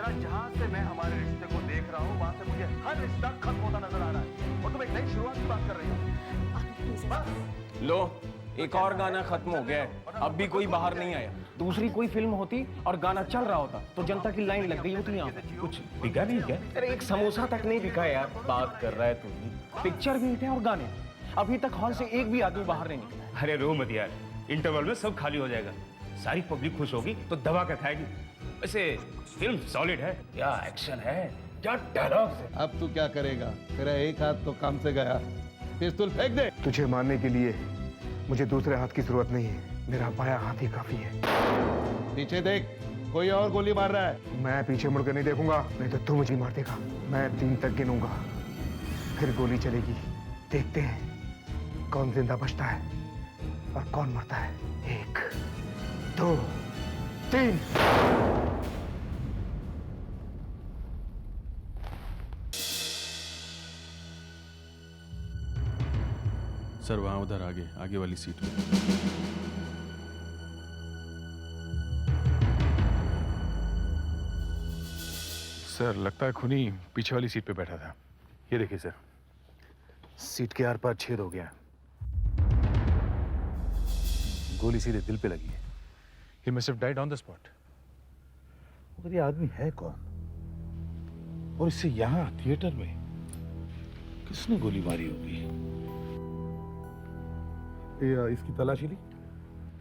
जरा जहां से मैं हमारे रिश्ते को देख रहा हूँ वहां से मुझे हर रिश्ता खत्म होता नजर आ रहा है और तुम एक नई शुरुआत की बात कर रही हो। लो, एक और गाना खत्म हो गया है, अब भी कोई बाहर नहीं आया। दूसरी कोई फिल्म होती और गाना चल रहा होता तो जनता की लाइन लग गई होती यहाँ पर। कुछ बिका नहीं क्या? अरे एक समोसा तक नहीं बिका यार। बात कर रहा है तू। पिक्चर भी हिट है और गाने, अभी तक हॉल से एक भी आदमी बाहर नहीं निकला। अरे रो मत यार, इंटरवल में सब खाली हो जाएगा, सारी पब्लिक खुश होगी तो दबा कर खाएगी। वैसे फिल्म सॉलिड है, क्या एक्शन है, क्या डायलॉग्स है। अब तू क्या करेगा? तेरा एक हाथ तो काम से गया, पिस्तौल फेंक दे। तुझे मारने के लिए मुझे दूसरे हाथ की जरूरत नहीं है, मेरा बायां हाथ ही काफी है। पीछे देख, कोई और गोली मार रहा है। मैं पीछे मुड़कर नहीं देखूंगा, नहीं तो तू मुझे मार देगा। मैं 3 तक गिनूंगा, फिर गोली चलेगी। देखते हैं कौन जिंदा बचता है और कौन मरता है। 1 2 3। सर वहां उधर आगे वाली सीट पे। सर लगता है खूनी पीछे वाली सीट पे बैठा था। ये देखिए सर, सीट के आर पार छेद हो गया, गोली सीधे दिल पे लगी है। He must have died on the spot. मगर ये आदमी है कौन? और इससे यहाँ थिएटर में किसने गोली मारी होगी? इसकी तलाशी ली?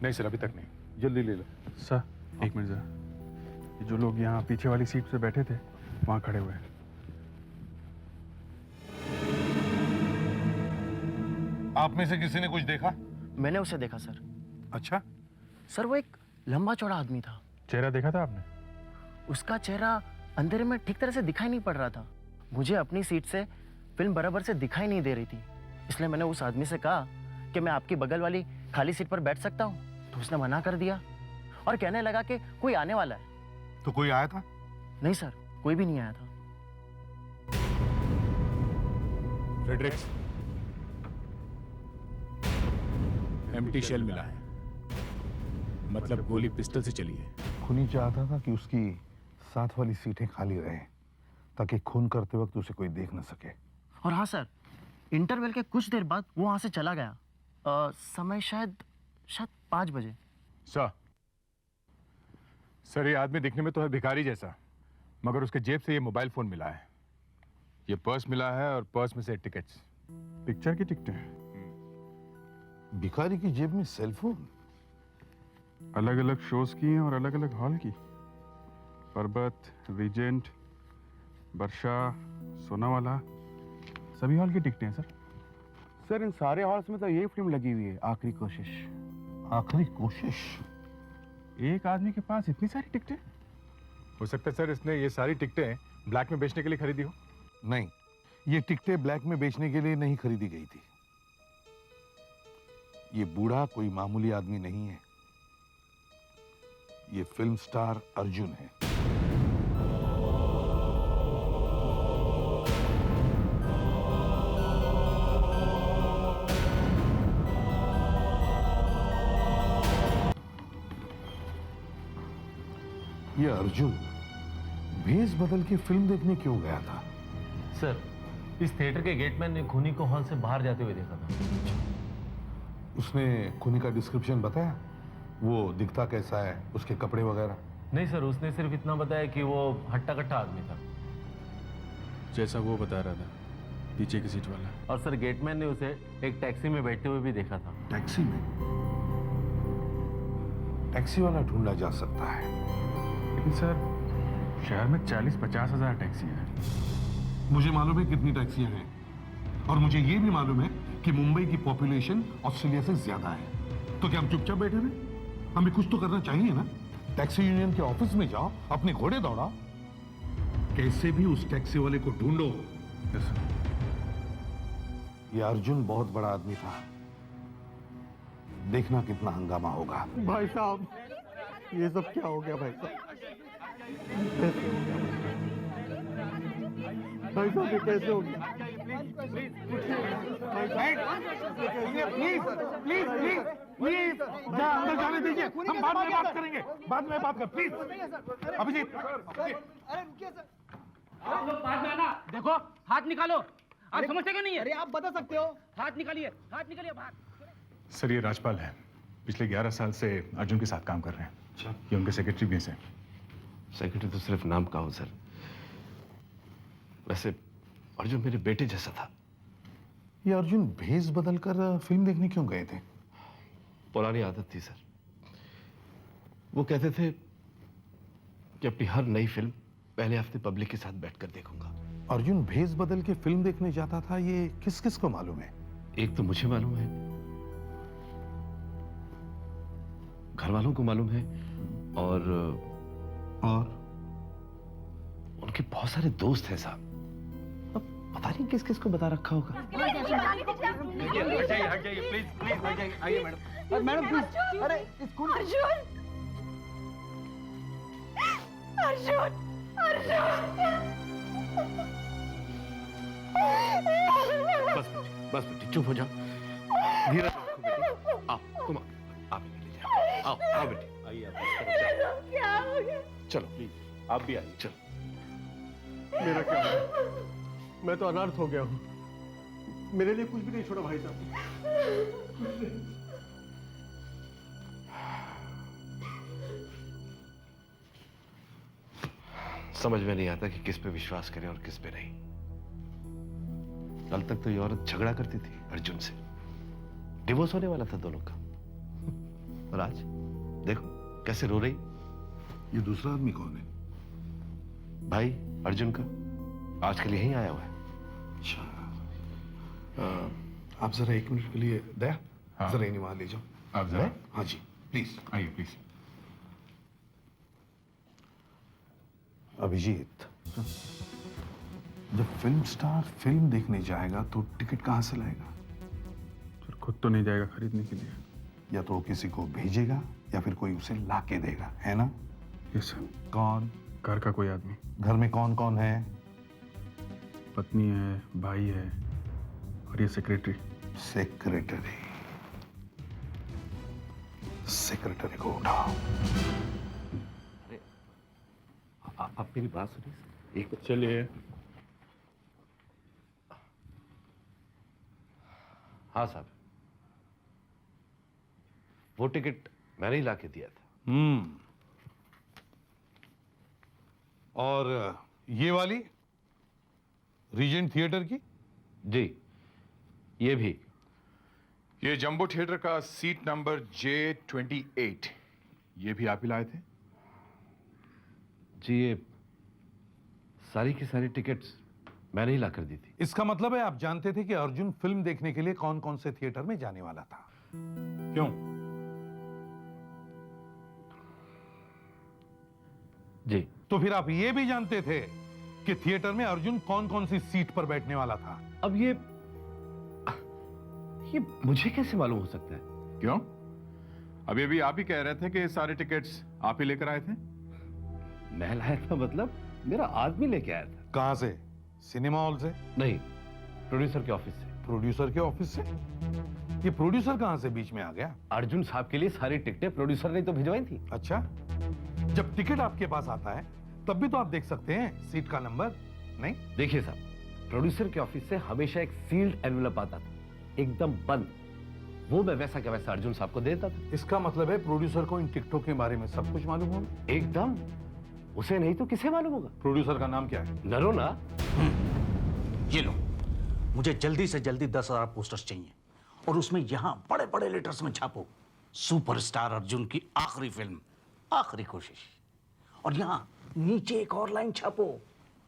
नहीं सर, अभी तक नहीं। जल्दी ले लो। सर एक मिनट जरा, ये जो लोग यहाँ पीछे वाली सीट पे बैठे थे वहां खड़े हुए हैं। आप में से किसी ने कुछ देखा? मैंने उसे देखा सर। अच्छा, सर वो एक लंबा चौड़ा आदमी था। चेहरा देखा था आपने? उसका चेहरा अंधेरे में ठीक तरह से दिखाई नहीं पड़ रहा था। मुझे अपनी सीट से फिल्म बराबर से दिखाई नहीं दे रही थी, इसलिए मैंने उस आदमी से कहा कि मैं आपकी बगल वाली खाली सीट पर बैठ सकता हूँ, तो उसने मना कर दिया और कहने लगा कि कोई आने वाला है। तो कोई आया था? नहीं सर, कोई भी नहीं आया था। फ्रेडरिक्स, एम्प्टी शेल मिला है, मतलब गोली पिस्टल से चली है। खूनी चाहता था कि उसकी साथ वाली सीटें खाली रहे ताकि खून करते वक्त उसे कोई देख न सके। और हाँ सर, इंटरवल के कुछ देर बाद वो वहां से चला गया। समय शायद 5 बजे। सर ये आदमी दिखने में तो है भिखारी जैसा, मगर उसके जेब से ये मोबाइल फोन मिला है, ये पर्स मिला है और पर्स में से टिकट्स, पिक्चर की टिकटें। भिखारी की जेब में सेलफोन? अलग अलग शोज की हैं और अलग अलग हॉल की। पर्वत, रीजेंट, वर्षा, सोनावाला, सभी हॉल की टिकटें हैं सर। सर इन सारे हॉल्स में तो यही फिल्म लगी हुई है, आखिरी कोशिश। आखिरी कोशिश? एक आदमी के पास इतनी सारी टिकटें? हो सकता है सर इसने ये सारी टिकटें ब्लैक में बेचने के लिए खरीदी हो। नहीं, ये टिकटें ब्लैक में बेचने के लिए नहीं खरीदी गई थी। ये बूढ़ा कोई मामूली आदमी नहीं है, ये फिल्म स्टार अर्जुन है। ये अर्जुन भेष बदल के फिल्म देखने क्यों गया था? सर इस थिएटर के गेटमैन ने खूनी को हॉल से बाहर जाते हुए देखा था। उसने खूनी का डिस्क्रिप्शन बताया? वो दिखता कैसा है, उसके कपड़े वगैरह? नहीं सर, उसने सिर्फ इतना बताया कि वो हट्टा कट्टा आदमी था, जैसा वो बता रहा था, पीछे की सीट वाला। और सर गेटमैन ने उसे एक टैक्सी में बैठते हुए भी देखा था। टैक्सी में? टैक्सी वाला ढूंढा जा सकता है, लेकिन सर शहर में 40-50 हज़ार टैक्सियां हैं। मुझे मालूम है कितनी टैक्सियां हैं, और मुझे ये भी मालूम है कि मुंबई की पॉपुलेशन ऑस्ट्रेलिया से ज्यादा है। तो क्या हम चुपचाप बैठे रहे? हमें कुछ तो करना चाहिए ना। टैक्सी यूनियन के ऑफिस में जाओ, अपने घोड़े दौड़ाओ, कैसे भी उस टैक्सी वाले को ढूंढो। ये अर्जुन बहुत बड़ा आदमी था, देखना कितना हंगामा होगा। भाई साहब, ये सब क्या हो गया भाई साहब? भाई साहब ये कैसे हो गया? प्लीज प्लीज प्लीज प्लीज अंदर जाने दीजिए, हम बाद में बात करेंगे, बाद में बात कर प्लीज। अभिजीत अरे रुकिए सर, आप लोग पास में आना। देखो हाथ निकालो, आप समझते क्यों नहीं है? अरे आप बता सकते हो, हाथ निकालिए बाहर। सर ये राजपाल है, पिछले 11 साल से अर्जुन के साथ काम कर रहे हैं। अच्छा, ये उनके सेक्रेटरी भी हैं। सेक्रेटरी तो सिर्फ नाम का हो सर। वैसे अर्जुन मेरे बेटे जैसा था। ये अर्जुन भेष बदलकर फिल्म देखने क्यों गए थे? पुरानी आदत थी सर। वो कहते थे कि अपनी हर नई फिल्म पहले हफ्ते पब्लिक के साथ बैठकर देखूंगा। अर्जुन भेष बदल के फिल्म देखने जाता था, ये किस किस को मालूम है? एक तो मुझे मालूम है, घर वालों को मालूम है, और उनके बहुत सारे दोस्त हैं साहब। अब पता नहीं किस किस को बता रखा होगा। हट जाइए प्लीज प्लीज हट जाइए। आइए मैडम। Madam please. अरे स्कूल बस बेटी चुप हो जाओ, धीरे रखो बेटी। आओ तुम आप ही ले जाओ। आओ बेटी, आइए आप। क्या हो गया? चलो प्लीज आप भी आइए। चलो। मेरा क्या है? मैं तो अनर्थ हो गया हूँ। मेरे लिए कुछ भी नहीं छोड़ा भाई साहब। समझ में नहीं आता कि किस पे विश्वास करें और किस पे नहीं। कल तक तो ये औरत झगड़ा करती थी अर्जुन से, डिवोर्स होने वाला था दोनों का, और आज देखो कैसे रो रही। ये दूसरा आदमी कौन है? भाई अर्जुन का, आजकल यहीं आया हुआ है। अच्छा, आप जरा 1 मिनट के लिए दया, हाँ। जरा इन्हें वहां ले जाओ। आप जरा हाँ जी प्लीज। आइए प्लीज। अभिजीत, जब फिल्म स्टार फिल्म देखने जाएगा तो टिकट कहां से लाएगा? फिर खुद तो नहीं जाएगा खरीदने के लिए। या तो किसी को भेजेगा या फिर कोई उसे ला के देगा, है ना? Yes sir. कौन? घर का कोई आदमी। घर में कौन कौन है? पत्नी है, भाई है, और ये सेक्रेटरी। सेक्रेटरी। सेक्रेटरी को उठाओ। आप मेरी बात सुनिए। एक चलिए। हाँ साहब, वो टिकट मैंने ही लाके दिया था। और ये वाली रीजेंट थिएटर की? जी, ये भी। ये जंबो थिएटर का सीट नंबर J28, ये भी आप ही लाए थे? जी, ये सारी की सारी टिकट्स मैंने ही ला कर दी थी। इसका मतलब है आप जानते थे कि अर्जुन फिल्म देखने के लिए कौन कौन से थिएटर में जाने वाला था? क्यों? जी। तो फिर आप ये भी जानते थे कि थिएटर में अर्जुन कौन कौन सी सीट पर बैठने वाला था? अब ये मुझे कैसे मालूम हो सकता है? क्यों? अभी अभी आप ही कह रहे थे कि सारे टिकट्स आप ही लेकर आए थे। मैं लाया था मतलब मेरा आदमी लेके आया था। कहां से? सिनेमा हॉल से? नहीं, प्रोड्यूसर के ऑफिस से। प्रोड्यूसर के ऑफिस से? ये प्रोड्यूसर कहां से बीच में आ गया? अर्जुन साहब के लिए सारी टिकटें प्रोड्यूसर ने तो भिजवाई थी। अच्छा, जब टिकट आपके पास आता है तब भी तो आप देख सकते हैं सीट का नंबर, नहीं? देखिए साहब, प्रोड्यूसर के ऑफिस से हमेशा एक सील्ड एनवेलप आता था, एकदम बंद। वो मैं वैसा का वैसा अर्जुन साहब को देता था। इसका मतलब है प्रोड्यूसर को इन टिकटों के बारे में सब कुछ मालूम होगा? एकदम। उसे नहीं तो किसे मालूम होगा? प्रोड्यूसर का नाम क्या है? नरोना। ये लो, मुझे जल्दी से जल्दी 10,000 पोस्टर्स चाहिए, और उसमें यहां बड़े बड़े लेटर्स में छापो, सुपरस्टार अर्जुन की आखिरी फिल्म, आखिरी कोशिश। और यहां नीचे एक और लाइन छापो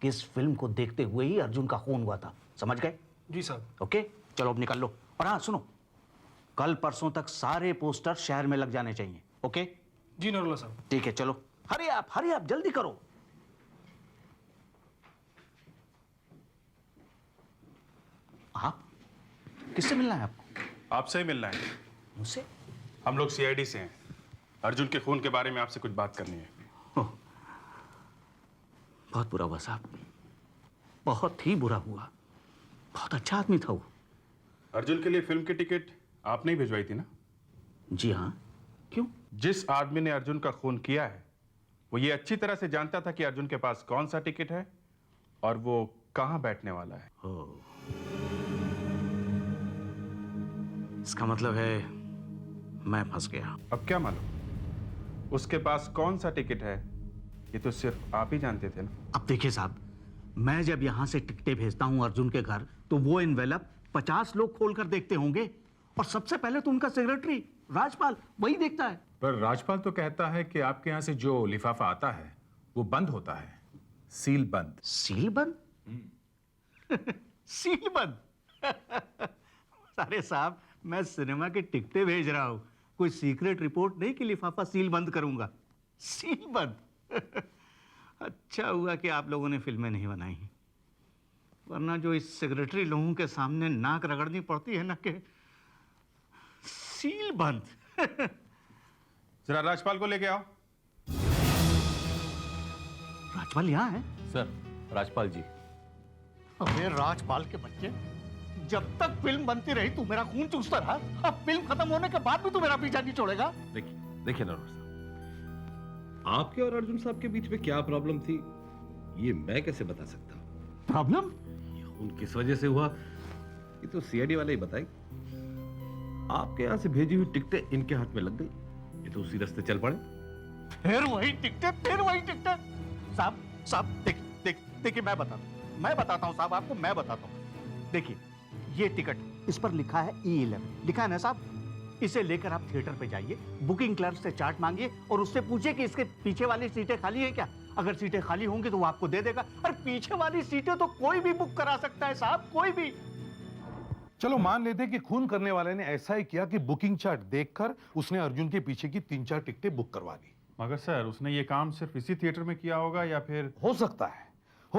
कि इस फिल्म को देखते हुए ही अर्जुन का खून हुआ था। समझ गए? जी सर। ओके, चलो अब निकल लो। और हाँ सुनो, कल परसों तक सारे पोस्टर शहर में लग जाने चाहिए। ओके? जी नरोला साहब। ठीक है, चलो हरी आप जल्दी करो। आप किससे मिलना है आपको? आपसे ही मिलना है। मुझसे? हम लोग CID से हैं। अर्जुन के खून के बारे में आपसे कुछ बात करनी है। बहुत बुरा हुआ साहब, बहुत ही बुरा हुआ। बहुत अच्छा आदमी था वो। अर्जुन के लिए फिल्म की टिकट आपने ही भिजवाई थी ना? जी हाँ, क्यों? जिस आदमी ने अर्जुन का खून किया है वो ये अच्छी तरह से जानता था कि अर्जुन के पास कौन सा टिकट है और वो कहां बैठने वाला है। इसका मतलब है मैं फंस गया। अब क्या मालूम उसके पास कौन सा टिकट है, ये तो सिर्फ आप ही जानते थे ना। अब देखिए साहब, मैं जब यहां से टिकटें भेजता हूं अर्जुन के घर, तो वो एनवेलप 50 लोग खोलकर देखते होंगे, और सबसे पहले तो उनका सेक्रेटरी राजपाल वही देखता है। पर राजपाल तो कहता है कि आपके यहाँ से जो लिफाफा आता है वो बंद होता है, सील बंद। सील बंद? सील बंद? अरे साहब, मैं सिनेमा की टिकटें भेज रहा हूं, कोई सीक्रेट रिपोर्ट नहीं कि लिफाफा सील बंद करूंगा। सील बंद? अच्छा हुआ कि आप लोगों ने फिल्में नहीं बनाई, वरना जो इस सेक्रेटरी लोगों के सामने नाक रगड़नी पड़ती है ना कि सील बंद। जरा राजपाल को लेके आओ। राजपाल यहाँ है? सर, राजपाल जी। अबे राजपाल के बच्चे, जब तक फिल्म बनती रही तू मेरा खून चूसता रहा, अब फिल्म खत्म होने के बाद भी तू मेरा पीछा नहीं छोड़ेगा। देखिए नरवर साहब, आपके और अर्जुन साहब के बीच में क्या प्रॉब्लम थी ये मैं कैसे बता सकता हूँ। प्रॉब्लम? ये खून किस वजह से हुआ ये तो सीआईडी वाले ही बताए। आपके यहाँ से भेजी हुई टिकटें इनके हाथ में लग गई, ये तो उसी रास्ते चल पड़े। फिर वही टिकटें, फिर वही टिकटें। साहब देखिए, मैं बताता हूँ साहब आपको, मैं बताता हूँ। देखिए, ये टिकट, इस पर लिखा है E11, लिखा है ना साहब? इसे लेकर आप थिएटर पे जाइए, बुकिंग क्लर्क से चार्ट मांगिए और उससे पूछिए कि इसके पीछे वाली सीटें खाली है क्या। अगर सीटें खाली होंगी तो वो आपको दे देगा। और पीछे वाली सीटें तो कोई भी बुक करा सकता है साहब, कोई भी। चलो मान लेते कि खून करने वाले ने ऐसा ही किया कि बुकिंग चार्ट देखकर उसने अर्जुन के पीछे की 3-4 टिकटें बुक करवा दी। मगर सर, उसने ये काम सिर्फ इसी थिएटर में किया होगा या फिर? हो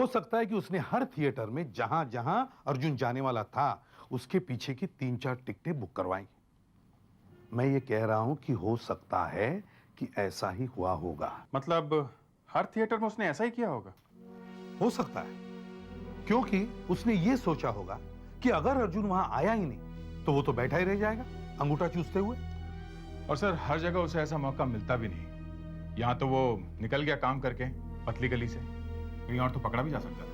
सकता है कि उसने हर थिएटर में जहां जहां अर्जुन जाने वाला था उसके पीछे की 3-4 टिकटें बुक करवाई। मैं ये कह रहा हूं कि हो सकता है कि ऐसा ही हुआ होगा। मतलब हर थिएटर में उसने ऐसा ही किया होगा? हो सकता है, क्योंकि उसने ये सोचा होगा कि अगर अर्जुन वहां आया ही नहीं तो वो तो बैठा ही रह जाएगा अंगूठा चूसते हुए। और सर, हर जगह उसे ऐसा मौका मिलता भी नहीं। यहाँ तो वो निकल गया काम करके पतली गली से, कहीं और तो पकड़ा भी जा सकता था।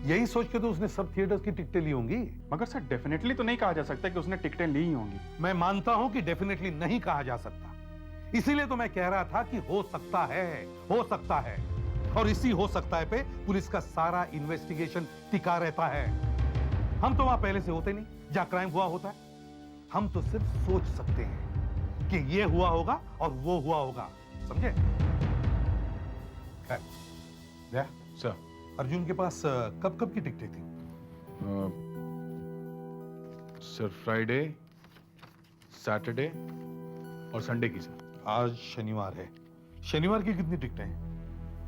यही सोच के तो उसने सब थिएटर्स की टिकटें ली होंगी। मगर सर, डेफिनेटली तो नहीं कहा जा सकता कि उसने टिकटें ली ही होंगी। मैं मानता हूं कि डेफिनेटली नहीं कहा जा सकता, इसीलिए तो मैं कह रहा था कि हो सकता है। और इसी हो सकता है पे पुलिस का सारा इन्वेस्टिगेशन टिका रहता है। हम तो वहां पहले से होते नहीं जहां क्राइम हुआ होता है। हम तो सिर्फ सोच सकते हैं कि ये हुआ होगा और वो हुआ होगा, समझे? सर, अर्जुन के पास कब की टिकटें थी? सर, फ्राइडे, सैटरडे और संडे की। सर, आज शनिवार है, शनिवार की कितनी टिकटें हैं?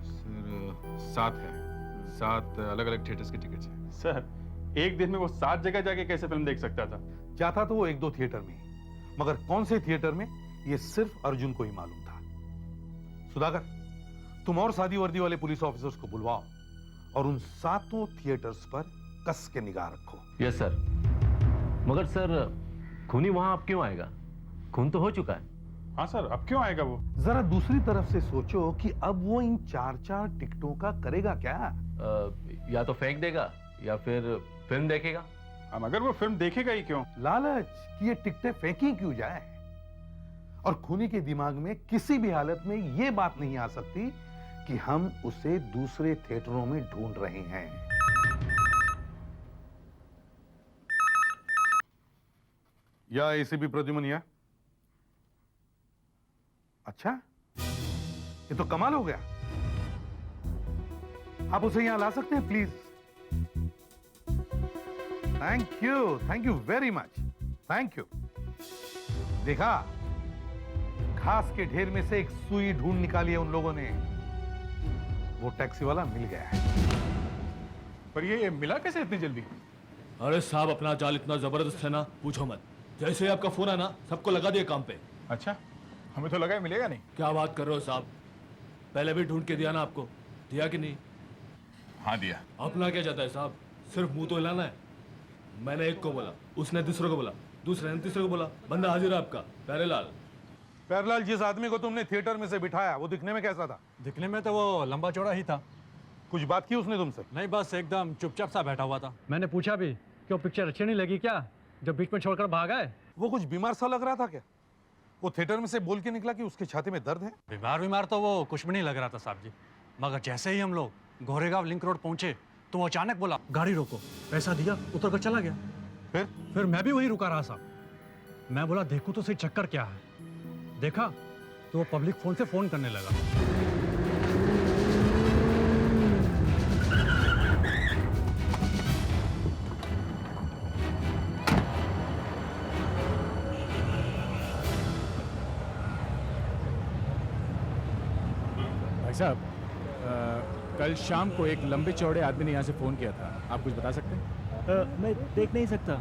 सर, 7 है। 7 अलग अलग थिएटर्स की टिकट्स हैं। सर, एक दिन में वो 7 जगह जाके कैसे फिल्म देख सकता था? जाता तो वो 1-2 थिएटर में ही, मगर कौन से थिएटर में ये सिर्फ अर्जुन को ही मालूम था। सुधाकर, तुम और सादी वर्दी वाले पुलिस ऑफिसर्स को बुलवाओ और उन 7 थिएटर्स पर कस के निगाह रखो। Yes sir. मगर सर, खूनी वहां अब क्यों आएगा? खून तो हो चुका है। हाँ सर, अब क्यों आएगा वो? जरा दूसरी तरफ से सोचो कि अब वो इन 4-4 टिकटों का करेगा क्या? या तो फेंक देगा या फिर फिल्म देखेगा। मगर वो फिल्म देखेगा ही क्यों? लालच कि ये टिकटें फेंकी क्यों जाए। और खूनी के दिमाग में किसी भी हालत में ये बात नहीं आ सकती कि हम उसे दूसरे थिएटरों में ढूंढ रहे हैं। या एसीपी प्रद्युमन या? अच्छा, ये तो कमाल हो गया। आप उसे यहां ला सकते हैं please? Thank you very much, thank you. देखा, घास के ढेर में से एक सुई ढूंढ निकाली है उन लोगों ने। वो टैक्सी वाला मिल गया है। पर ये मिला कैसे इतनी जल्दी? अरे साहब, अपना जाल इतना जबरदस्त है ना, पूछो मत। जैसे ही आपका फोन आना, सबको लगा दिया काम पे। अच्छा, हमें तो लगा मिलेगा नहीं। क्या बात कर रहे हो साहब, पहले भी ढूंढ के दिया ना आपको, दिया कि नहीं? हाँ दिया। अपना क्या जाता है साहब, सिर्फ मुंह तो हिलाना है। मैंने एक को बोला, उसने दूसरे को बोला, दूसरे ने तीसरे को बोला। बंदा हाजिर है आपका, प्यारेलाल। प्यारेलाल, जिस आदमी को तुमने थिएटर में से बिठाया वो दिखने में कैसा था? दिखने में तो वो लंबा चौड़ा ही था। कुछ बात की उसने तुमसे? नहीं, बस एकदम चुपचाप सा बैठा हुआ था। मैंने पूछा भी कि वो पिक्चर अच्छी नहीं लगी क्या, जब बीच में छोड़कर भाग आए। वो कुछ बीमार सा लग रहा था क्या? वो थिएटर में से बोल के निकला कि उसकी छाती में दर्द है। बीमार तो वो कुछ भी नहीं लग रहा था साहब जी, मगर जैसे ही हम लोग गोरेगांव लिंक रोड पहुंचे तो वो अचानक बोला गाड़ी रोको, पैसा दिया, उतर कर चला गया। फिर मैं भी वहीं रुका रहा साहब। मैं बोला देखो तो सही चक्कर क्या है। देखा तो वो पब्लिक फोन से फोन करने लगा। भाई साहब, कल शाम को एक लंबे चौड़े आदमी ने यहाँ से फोन किया था, आप कुछ बता सकते हैं? मैं देख नहीं सकता।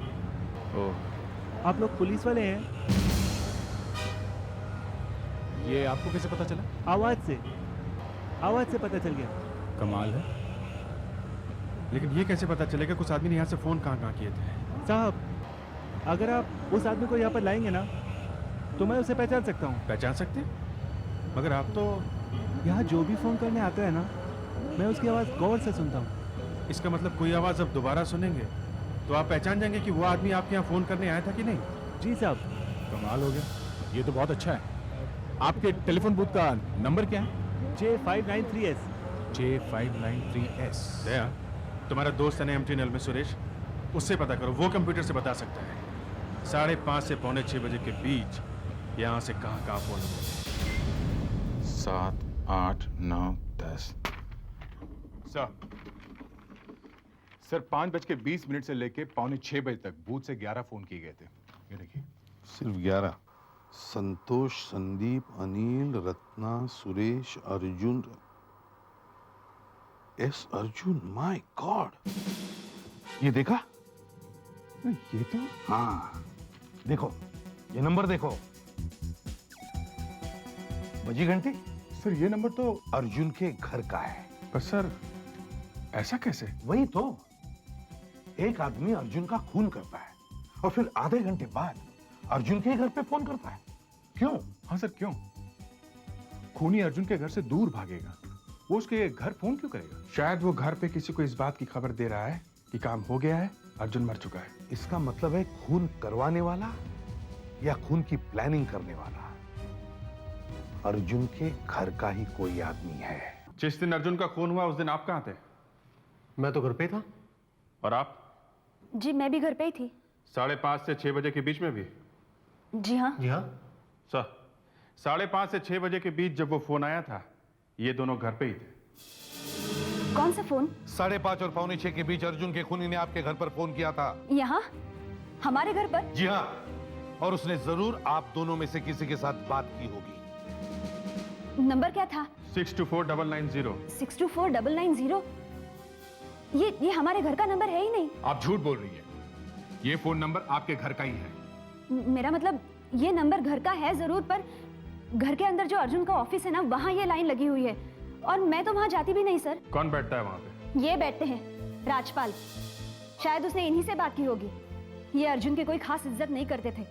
ओह, आप लोग पुलिस वाले हैं? ये आपको कैसे पता चला? आवाज से पता चल गया। कमाल है, लेकिन ये कैसे पता चलेगा कुछ आदमी ने यहाँ से फोन कहाँ किए थे? साहब, अगर आप उस आदमी को यहाँ पर लाएंगे ना तो मैं उसे पहचान सकता हूँ। पहचान सकते हैं? मगर आप तो यहाँ जो भी फोन करने आता है ना, मैं उसकी आवाज़ गौर से सुनता हूँ। इसका मतलब कोई आवाज़ अब दोबारा सुनेंगे तो आप पहचान जाएंगे कि वो आदमी आपके यहाँ फ़ोन करने आया था कि नहीं? जी साहब। कमाल हो गया, ये तो बहुत अच्छा है। आपके टेलीफोन बूथ का नंबर क्या है? J593S। J593S। दया, तुम्हारा दोस्त है ना MTNL में सुरेश, उससे पता करो, वो कंप्यूटर से बता सकता है 5:30 से 5:45 बजे के बीच यहाँ से कहाँ फ़ोन होगा। 7, 8, 9, 10। सर 5:20 से लेके 5:45 बजे तक बूथ से 11 फोन किए गए थे। ये देखिए। सिर्फ 11? Santosh, Sandeep, Anil, Ratna, Suresh, Arjun. Yes Arjun, my God. ये देखा? ये तो हाँ, देखो ये नंबर देखो। बजी घंटी। सर ये नंबर तो अर्जुन के घर का है। पर सर ऐसा कैसे? वही तो, एक आदमी अर्जुन का खून करता है और फिर आधे घंटे बाद अर्जुन के घर पे फोन करता है। क्यों? हाँ सर, क्यों? खूनी अर्जुन के घर से दूर भागेगा, वो उसके घर फोन क्यों करेगा? शायद वो घर पे किसी को इस बात की खबर दे रहा है कि काम हो गया है, अर्जुन मर चुका है। इसका मतलब है खून करवाने वाला या खून की प्लानिंग करने वाला अर्जुन के घर का ही कोई आदमी है। जिस दिन अर्जुन का खून हुआ उस दिन आप कहाँ थे? मैं तो घर पे था। और आप? जी मैं भी घर पे ही थी। 5:30 से 6 बजे के बीच में भी? जी हाँ। जी हाँ। सर 5:30 से 6 बजे के बीच जब वो फोन आया था, ये दोनों घर पे ही थे। कौन सा फोन? 5:30 और 5:45 के बीच अर्जुन के खूनी ने आपके घर पर फोन किया था। यहाँ हमारे घर पर? जी हाँ, और उसने जरूर आप दोनों में से किसी के साथ बात की होगी। नंबर क्या था? 624990। 624990? ये हमारे घर का नंबर है ही नहीं। आप झूठ बोल रही है, ये फोन नंबर आपके घर का ही है। मेरा मतलब ये नंबर घर का है जरूर, पर घर के अंदर जो अर्जुन का ऑफिस है ना, वहाँ ये लाइन लगी हुई है और मैं तो वहाँ जाती भी नहीं सर। कौन बैठता है वहाँ पे? ये बैठते हैं, राजपाल। शायद उसने इन्हीं से बात की होगी। ये अर्जुन की कोई खास इज्जत नहीं करते थे।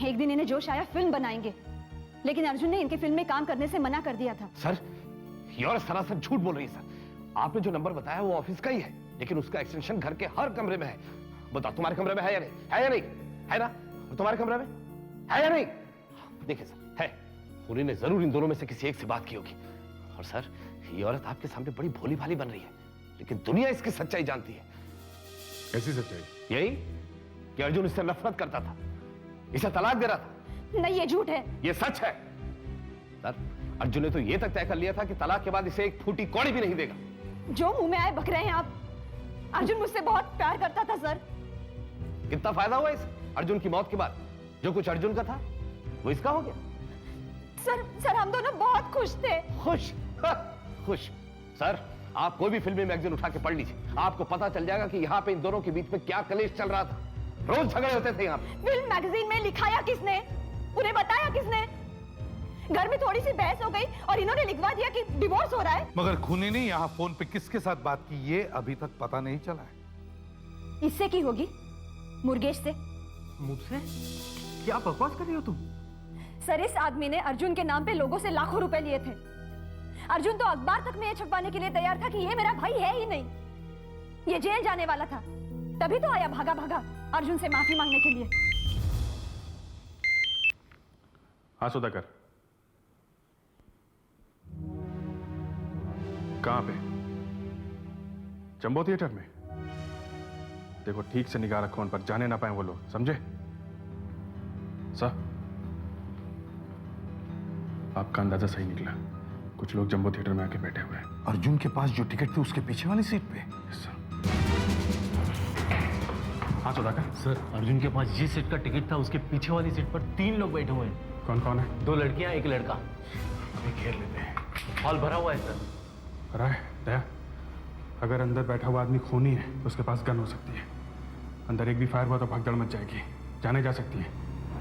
एक दिन इन्हें जोश आया, फिल्म बनाएंगे, लेकिन अर्जुन ने इनकी फिल्म में काम करने से मना कर दिया था। सर ये और सरासर झूठ बोल रही है सर। आपने जो नंबर बताया वो ऑफिस का ही है, लेकिन उसका एक्सटेंशन घर के हर कमरे में है। बताओ तुम्हारे कमरे में है या नहीं? है या नहीं? है ना? तुम्हारे कमरे में है या नहीं? देखिए सर, है। खूनी ने जरूर इन दोनों में से किसी एक से बात की होगी। और सर ये औरत आपके सामने बड़ी भोली भाली बन रही है, लेकिन दुनिया इसकी सच्चाई जानती है। कैसी सच्चाई? यही कि अर्जुन इससे नफरत करता था, इसे तलाक दे रहा था। नहीं, ये झूठ है। ये सच है सर। अर्जुन ने तो ये तक तय कर लिया था कि तलाक के बाद इसे एक फूटी कौड़ी भी नहीं देगा। जो मुंह में आए बक रहे हैं आप। अर्जुन मुझसे बहुत प्यार करता था सर। कितना फायदा हुआ इस अर्जुन की मौत के बाद? जो कुछ अर्जुन का था वो इसका हो गया। सर हम दोनों बहुत खुश थे। खुश? खुश? सर आप कोई भी फिल्मी मैगजीन उठा के पढ़ लीजिए, आपको पता चल जाएगा कि यहाँ पे इन दोनों के बीच में क्या कलेश चल रहा था। रोज झगड़े होते थे यहाँ पे। फिल्म मैगजीन में लिखाया किसने? उन्हें बताया किसने? घर में थोड़ी सी बहस हो गई और इन्होंने लिखवा दिया कि डिवोर्स हो रहा है। मगर खूनी ने यहाँ फोन पे किसके साथ बात की ये अभी तक पता नहीं चला है। इससे की होगी? मुर्गेश से। मुझसे? क्या बकवास कर रही हो तुम? सर, इस आदमी ने अर्जुन के नाम पे लोगों से लाखों रुपए लिए थे। अर्जुन तो अखबार तक में ये छपवाने के लिए तैयार था कि ये मेरा भाई है ही नहीं, ये जेल जाने वाला था। तभी तो आया भागा भागा अर्जुन से माफी मांगने के लिए। हाँ सुधाकर, कहाँ पे? जंबो थिएटर में? देखो ठीक से निगाह रखो उन पर, जाने ना पाए वो लोग, समझे? सर, आपका अंदाजा सही निकला, कुछ लोग जंबो थिएटर में आके बैठे हुए हैं। अर्जुन के पास जो टिकट थी उसके पीछे वाली सीट पे? हाँ सुधाकर। सर, अर्जुन के पास जिस सीट का टिकट था उसके पीछे वाली सीट पर 3 लोग बैठे हुए हैं। कौन कौन है? 2 लड़कियां, 1 लड़का। अभी घेर लेते हैं। हॉल भरा हुआ है सर। भरा है? दया, अगर अंदर बैठा हुआ आदमी खूनी है तो उसके पास गन हो सकती है। अंदर एक भी फायर हुआ तो भगदड़ मच जाएगी, जाने जा सकती है।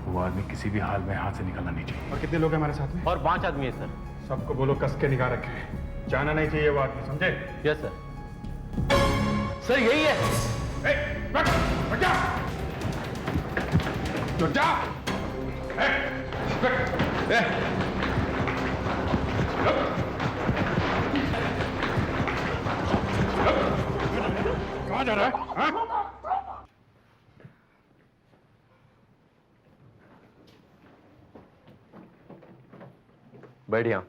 वो आदमी किसी भी हाल में हाथ से निकलना नहीं चाहिए। और कितने लोग हैं हमारे साथ में? और 5 आदमी है सर। सबको बोलो कस के निगाह रखें, जाना नहीं चाहिए वो आदमी, समझे? Yes sir. सर यही है। कहाँ जा रहा है? हाँ? बैठ यहाँ।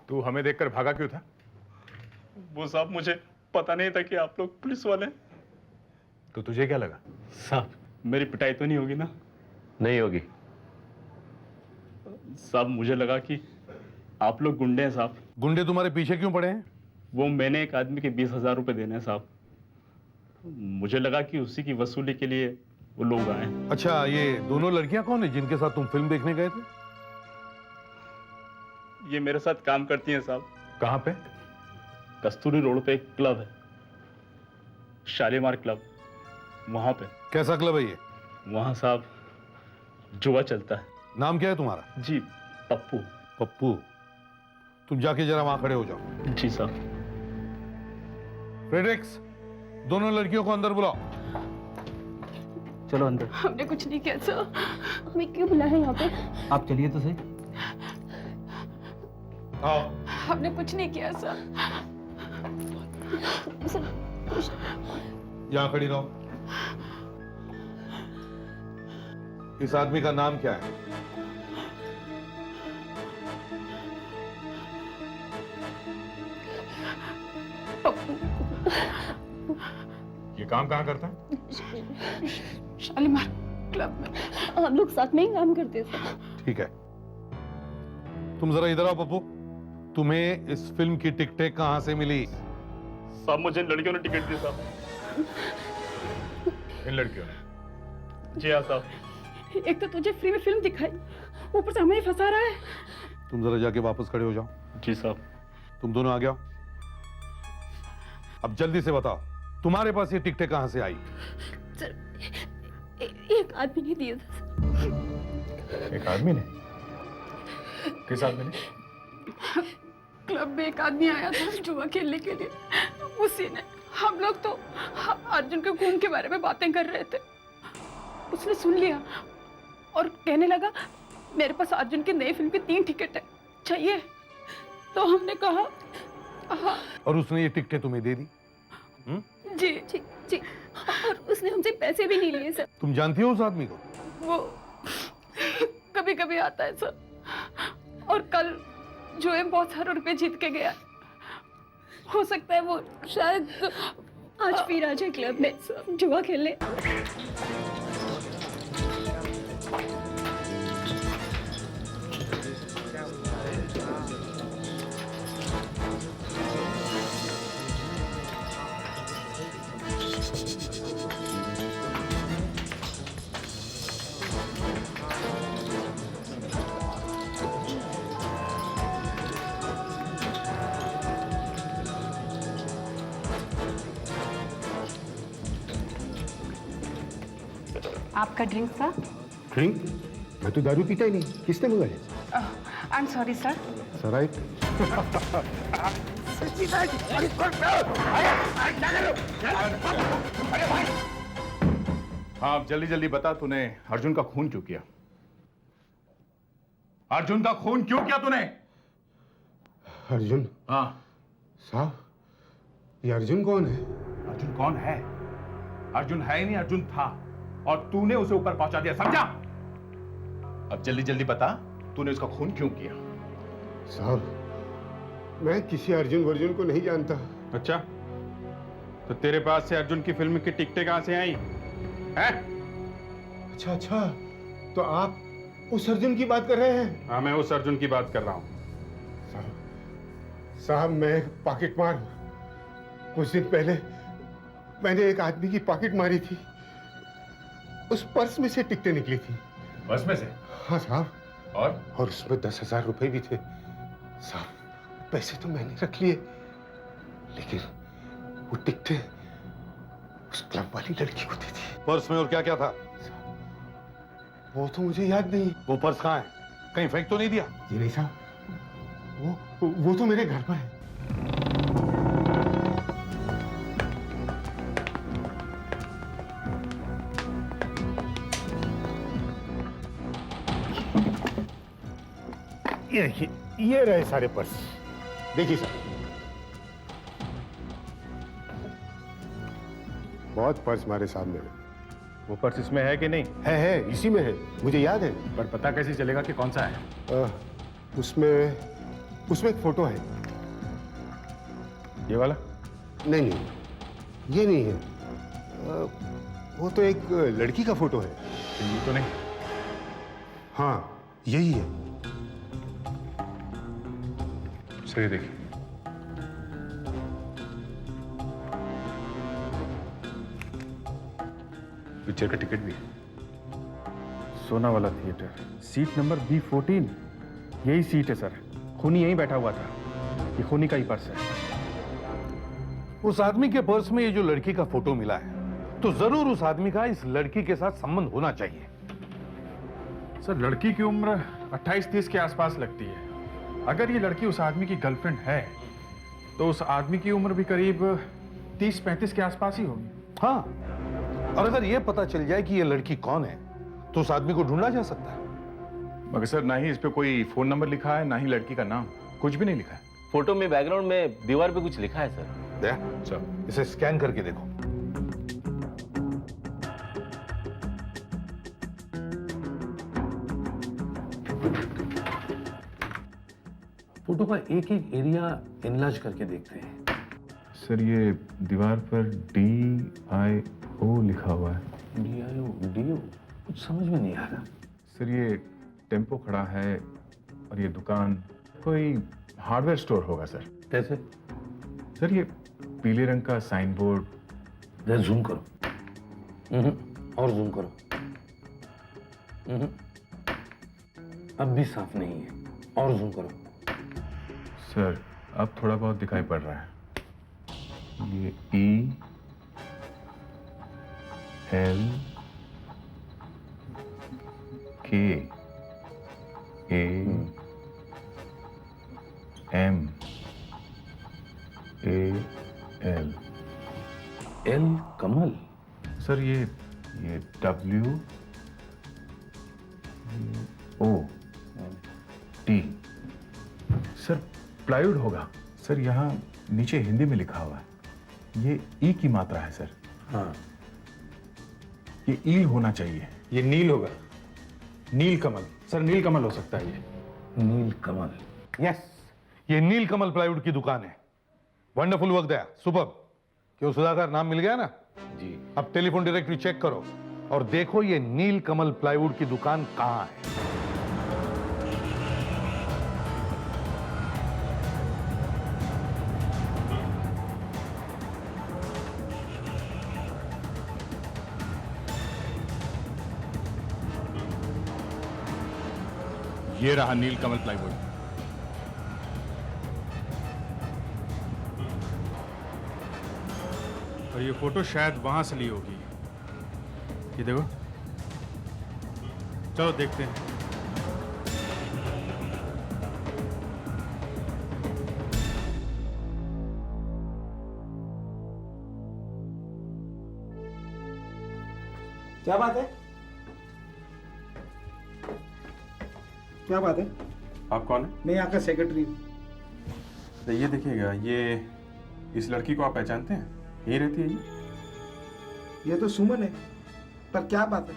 तू हमें देखकर भागा क्यों था? वो साहब, मुझे पता नहीं था कि आप लोग पुलिस वाले हैं। तो तुझे क्या लगा? साहब, मेरी पिटाई तो नहीं होगी ना? नहीं होगी। साहब, मुझे लगा कि आप लोग गुंडे हैं साहब। गुंडे तुम्हारे पीछे क्यों पड़े हैं? वो मैंने एक आदमी के 20,000 रुपए देने हैं साहब। मुझे लगा कि उसी की वसूली के लिए वो लोग आए। अच्छा, ये दोनों लड़कियां कौन है जिनके साथ तुम फिल्म देखने गए थे? ये मेरे साथ काम करती हैं साहब। कहाँ पे? कस्तूरी रोड पे एक क्लब है, शालीमार क्लब, वहां पे। कैसा क्लब है ये? वहां साहब जुआ चलता है। नाम क्या है तुम्हारा? जी, पप्पू। पप्पू, तुम जाके जरा वहां खड़े हो जाओ। जी साहब। फ्रेडरिक्स, दोनों लड़कियों को अंदर बुलाओ। चलो अंदर। हमने कुछ नहीं किया सर। हमें क्यों बुलाया है यहाँ पे? आप चलिए तो सही। आओ। हमने कुछ नहीं किया सर। यहाँ खड़ी रहो। इस आदमी का नाम क्या है? ये काम कहाँ करता है? शालीमार क्लब में। हम लोग साथ में ही काम करते थे। ठीक है, तुम जरा इधर आओ पप्पू। तुम्हें इस फिल्म की टिकटें कहां से मिली? साहब, मुझे इन लड़कियों ने टिकट दी साहब। इन लड़कियों ने? जी हाँ साहब। एक तो तुझे फ्री में फिल्म दिखाई, ऊपर से हमें ही फंसा रहा है। तुम जरा जाके वापस खड़े हो जाओ। जी साहब। तुम दोनों आ गया। अब जल्दी से बताओ, तुम्हारे पास ये टिकटें कहां से आई? सर, एक आदमी ने दिया था। एक आदमी ने? किस आदमी ने? क्लब में एक आदमी आया था जुआ खेलने के लिए। उसी ने। हम लोग तो अर्जुन के खून के बारे में बातें कर रहे थे, उसने सुन लिया और कहने लगा मेरे पास अर्जुन की नई फिल्म की 3 टिकट है, चाहिए? तो हमने कहा हाँ। और उसने ये टिकटें तुम्हें दे दी? जी जी जी। और उसने हमसे पैसे भी नहीं लिए सर। तुम जानती हो उस आदमी को? वो कभी कभी आता है सर, और कल जो है बहुत सारे रुपए जीत के गया। हो सकता है वो शायद आज फिर आ जाए क्लब में जुआ खेलने। आपका ड्रिंक सर? ड्रिंक? मैं तो दारू पीता ही नहीं, किसने मंगाया? I am sorry sir. Right. हाँ, अब जल्दी जल्दी बता, तूने अर्जुन का खून क्यों किया? अर्जुन का खून क्यों किया तूने? अर्जुन? हाँ साहब, ये अर्जुन कौन है? अर्जुन कौन है? अर्जुन है ही नहीं, अर्जुन था, और तूने उसे ऊपर पहुंचा दिया, समझा? अब जल्दी जल्दी बता, तूने उसका खून क्यों किया? साहब, मैं किसी अर्जुन वर्जुन को नहीं जानता। अच्छा, तो तेरे पास से अर्जुन की फिल्म की टिकटें कहां से आई हैं? अच्छा अच्छा, तो आप उस अर्जुन की बात कर रहे हैं? हाँ, मैं उस अर्जुन की बात कर रहा हूं। साहब, मैं एक पॉकेट मार, कुछ दिन पहले मैंने एक आदमी की पॉकेट मारी थी, उस पर्स में से टिकटें निकली थी। पर्स में से? हाँ साहब। और उसमें 10,000 रुपए भी थे। साहब, पैसे तो मैंने रख लिए, लेकिन वो टिकटें उस क्लब वाली लड़की को दी थी। पर्स में और क्या क्या था? वो तो मुझे याद नहीं। वो पर्स कहाँ है? कहीं फेंक तो नहीं दिया? जी नहीं साहब, वो तो मेरे घर पर है। ये देखिए, ये रहे सारे पर्स। देखिए सर, बहुत पर्स मारे साहब मेरे। वो पर्स इसमें है कि नहीं? है, इसी में है, मुझे याद है। पर पता कैसे चलेगा कि कौन सा है? उसमें एक फोटो है। ये वाला? नहीं, ये नहीं है। वो तो एक लड़की का फोटो है। ये तो नहीं? हाँ, यही है। सही देखिए। पिक्चर का टिकट भी है। सोना वाला थिएटर, सीट नंबर B14, यही सीट है सर। खूनी यहीं बैठा हुआ था, ये खूनी का ही पर्स है। उस आदमी के पर्स में ये जो लड़की का फोटो मिला है, तो जरूर उस आदमी का इस लड़की के साथ संबंध होना चाहिए। सर, लड़की की उम्र 28-30 के आसपास लगती है। अगर ये लड़की उस आदमी की गर्लफ्रेंड है, तो उस आदमी की उम्र भी करीब 30-35 के आसपास ही होगी। हाँ, और अगर ये पता चल जाए कि ये लड़की कौन है, तो उस आदमी को ढूंढा जा सकता है। मगर सर, ना ही इस पे कोई फोन नंबर लिखा है, ना ही लड़की का नाम, कुछ भी नहीं लिखा है। फोटो में बैकग्राउंड में दीवार पे कुछ लिखा है सर। सर, इसे स्कैन करके देखो। फोटो का एक एक एरिया एनलार्ज करके देखते हैं। सर, ये दीवार पर DIO लिखा हुआ है। DIO कुछ समझ में नहीं आ रहा। सर, ये टेम्पो खड़ा है और ये दुकान कोई हार्डवेयर स्टोर होगा सर। कैसे? सर, ये पीले रंग का साइन बोर्ड। जूम करो। और जूम करो। अब भी साफ नहीं है, और जूम करो। सर, अब थोड़ा बहुत दिखाई पड़ रहा है। ये ELKAMAL। L कमल। सर, ये WOT। सर, प्लाईवुड होगा। सर, यहाँ नीचे हिंदी में लिखा हुआ है। ये ई की मात्रा है सर। हाँ, ये ईल होना चाहिए। ये नील होगा, नील कमल। सर, नील कमल हो सकता है ये। नील कमल। यस, ये नील कमल प्लाईवुड की दुकान है। वंडरफुल वर्क दया, सुपर। क्यों सुधाकर, नाम मिल गया ना? जी। अब टेलीफोन डायरेक्टरी चेक करो और देखो ये नील कमल प्लाईवुड की दुकान कहां है। ये रहा नील कमल प्लाईवुड। और ये फोटो शायद वहां से ली होगी। ये देखो, चलो देखते हैं। क्या बात है? क्या बात है? आप कौन है? मैं यहाँ का सेक्रेटरी हूँ। तो ये देखिएगा, ये इस लड़की को आप पहचानते हैं? यही रहती है ये तो सुमन है, पर क्या बात है?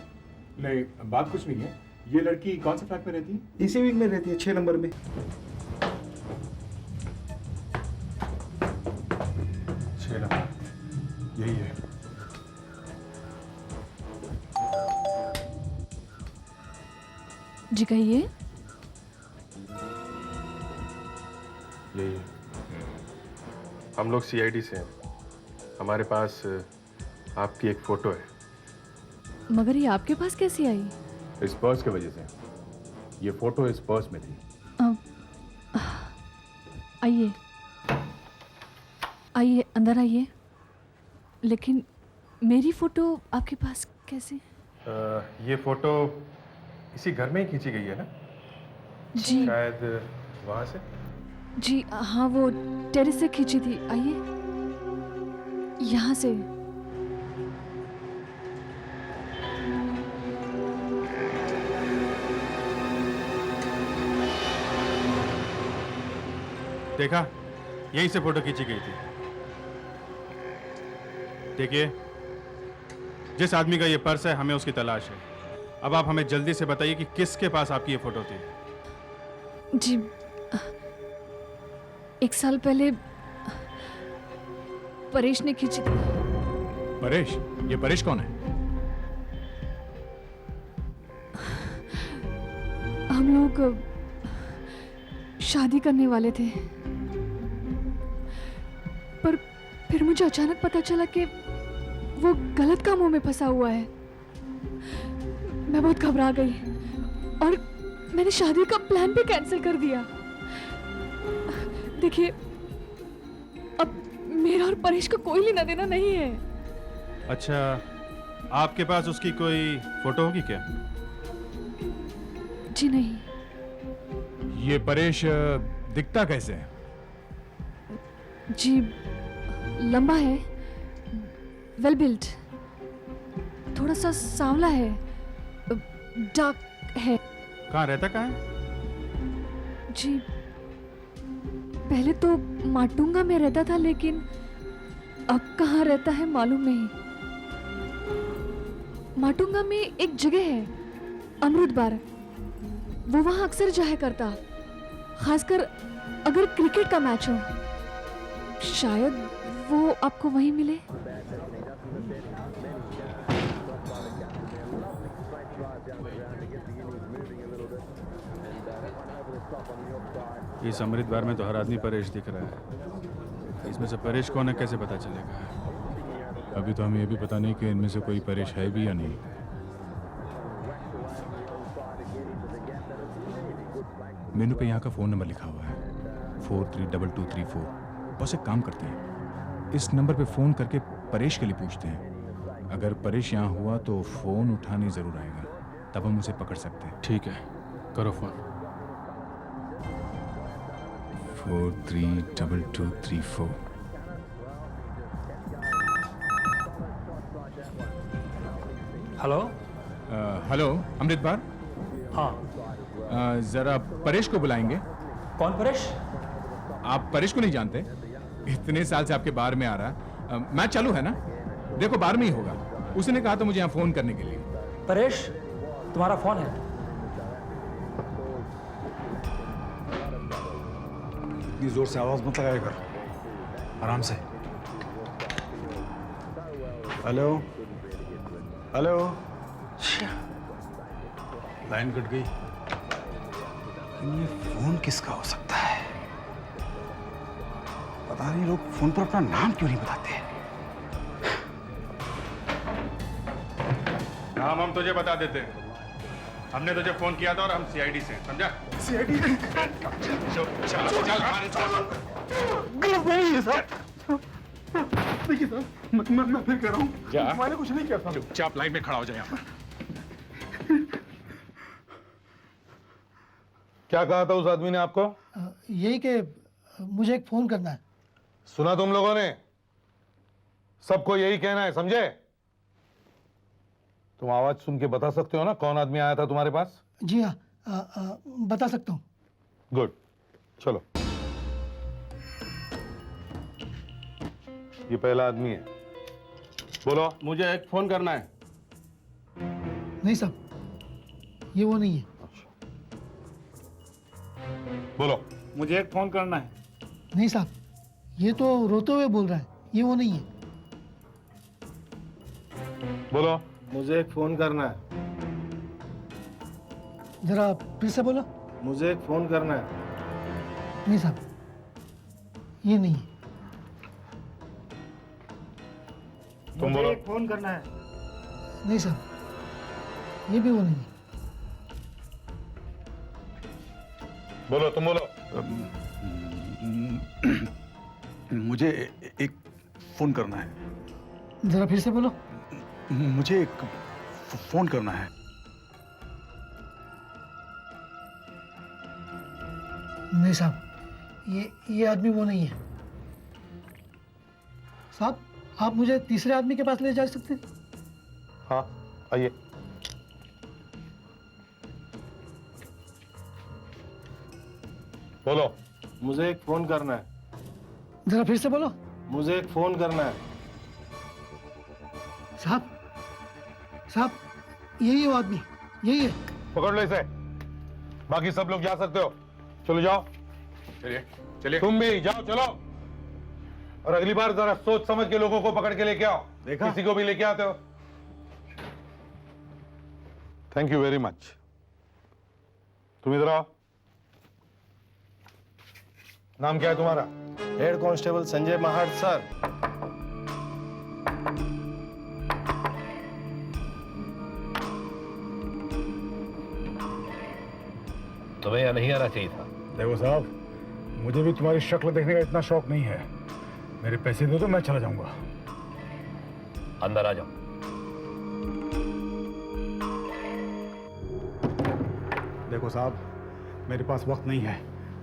नहीं, बात कुछ नहीं है। ये लड़की कौन से फ्लैट में रहती है? इसी विंग में रहती है, 6 नंबर में। 6 नंबर, यही है। जी कहिए। यही है। हम लोग CID से हैं। हमारे पास आपकी एक फोटो है। मगर ये आपके पास कैसी आई? इस पर्स की वजह से। ये फोटो इस पर्स में थी। आइए आइए, अंदर आइए। लेकिन मेरी फोटो आपके पास कैसे? ये फोटो इसी घर में ही खींची गई है ना? जी शायद वहां से। जी हाँ, वो टेरेस से खींची थी। आइए, यहाँ से। देखा, यहीं से फोटो खींची गई थी। देखिए, जिस आदमी का ये पर्स है, हमें उसकी तलाश है। अब आप हमें जल्दी से बताइए कि किसके पास आपकी ये फोटो थी। जी 1 साल पहले परेश ने खींची थी। परेश? ये परेश कौन है? हम लोग शादी करने वाले थे, पर फिर मुझे अचानक पता चला कि वो गलत कामों में फंसा हुआ है। मैं बहुत घबरा गई और मैंने शादी का प्लान भी कैंसिल कर दिया। देखिए, अब मेरा और परेश का कोई लेना देना नहीं है। अच्छा, आपके पास उसकी कोई फोटो होगी क्या? जी नहीं। ये परेश दिखता कैसे है? जी लंबा है, वेल बिल्ट, थोड़ा सा सांवला है, डार्क है। कहाँ रहता कहाँ है? जी पहले तो माटुंगा में रहता था, लेकिन अब कहाँ रहता है मालूम नहीं। माटुंगा में एक जगह है, अमृत बार, वो वहां अक्सर जाया करता, खासकर अगर क्रिकेट का मैच हो। शायद वो आपको वहीं मिले। इस अमृत बार में तो हर आदमी परेश दिख रहा है। इसमें से परेश कौन है, कैसे पता चलेगा? अभी तो हमें ये भी पता नहीं कि इनमें से कोई परेश है भी या नहीं। मेनू पे यहाँ का फ़ोन नंबर लिखा हुआ है 432234। बस एक काम करते हैं, इस नंबर पे फ़ोन करके परेश के लिए पूछते हैं। अगर परेश यहाँ हुआ तो फ़ोन उठाने ज़रूर आएगा, तब हम उसे पकड़ सकते हैं। ठीक है, करो फ़ोन। 432234। हेलो। हेलो, अमृत बार। हाँ। ज़रा परेश को बुलाएंगे। कौन परेश? आप परेश को नहीं जानते? इतने साल से आपके बार में आ रहा। मैच चालू है ना? देखो बार में ही होगा। उसने कहा तो मुझे यहाँ फोन करने के लिए। परेश, तुम्हारा फोन है। इतनी जोर से आवाज मत लगाया कर, आराम से। Hello hello. लाइन कट गई। ये फोन किसका हो सकता है? पता नहीं लोग फोन पर अपना नाम क्यों नहीं बताते। नाम हम तुझे बता देते हैं। हमने तुझे फोन किया था और हम CID से हैं, समझा? CID? गलत नहीं है सर। देखिए सर, मैं फिर कह रहा हूँ, मैंने कुछ नहीं किया सर। चुपचाप लाइन में खड़ा हो जाए यहाँ पर। क्या कहा था उस आदमी ने आपको? यही कि मुझे एक फोन करना है। सुना तुम लोगों ने? सबको यही कहना है, समझे? तुम आवाज सुन के बता सकते हो ना कौन आदमी आया था तुम्हारे पास? जी हाँ, बता सकता हूँ। गुड, चलो। ये पहला आदमी है। बोलो। मुझे एक फोन करना है। नहीं साहब, ये वो नहीं है। बोलो। मुझे एक फोन करना है। नहीं साहब, ये तो रोते हुए बोल रहा है, ये वो नहीं है। बोलो। मुझे एक फोन करना है। जरा फिर से बोलो। मुझे एक फोन करना है। नहीं साहब, ये नहीं है। तुम बोलो। एक फोन करना है। नहीं साहब, ये भी वो नहीं है। बोलो, तुम बोलो। मुझे एक फोन करना है। जरा फिर से बोलो। मुझे एक फोन करना है। नहीं साहब, ये आदमी वो नहीं है। साहब, आप मुझे तीसरे आदमी के पास ले जा सकते हैं? हाँ, आइए। बोलो। मुझे एक फोन करना है। जरा फिर से बोलो। मुझे एक फोन करना है। साहब, यही है वो आदमी, यही है। पकड़ लो इसे। बाकी सब लोग जा सकते हो। चलो जाओ। चलिए चलिए। तुम भी जाओ, चलो। और अगली बार जरा सोच समझ के लोगों को पकड़ के लेके आओ। देखा? किसी को भी लेके आते हो। Thank you very much. तुम इधर आओ। नाम क्या है तुम्हारा? Head constable Sanjay Mahat sir. तुम्हें यहाँ नहीं आना चाहिए था। देखो साहब, मुझे भी तुम्हारी शक्ल देखने का इतना शौक नहीं है। मेरे पैसे दो तो मैं चला जाऊंगा। अंदर आ जाओ। देखो साहब, मेरे पास वक्त नहीं है।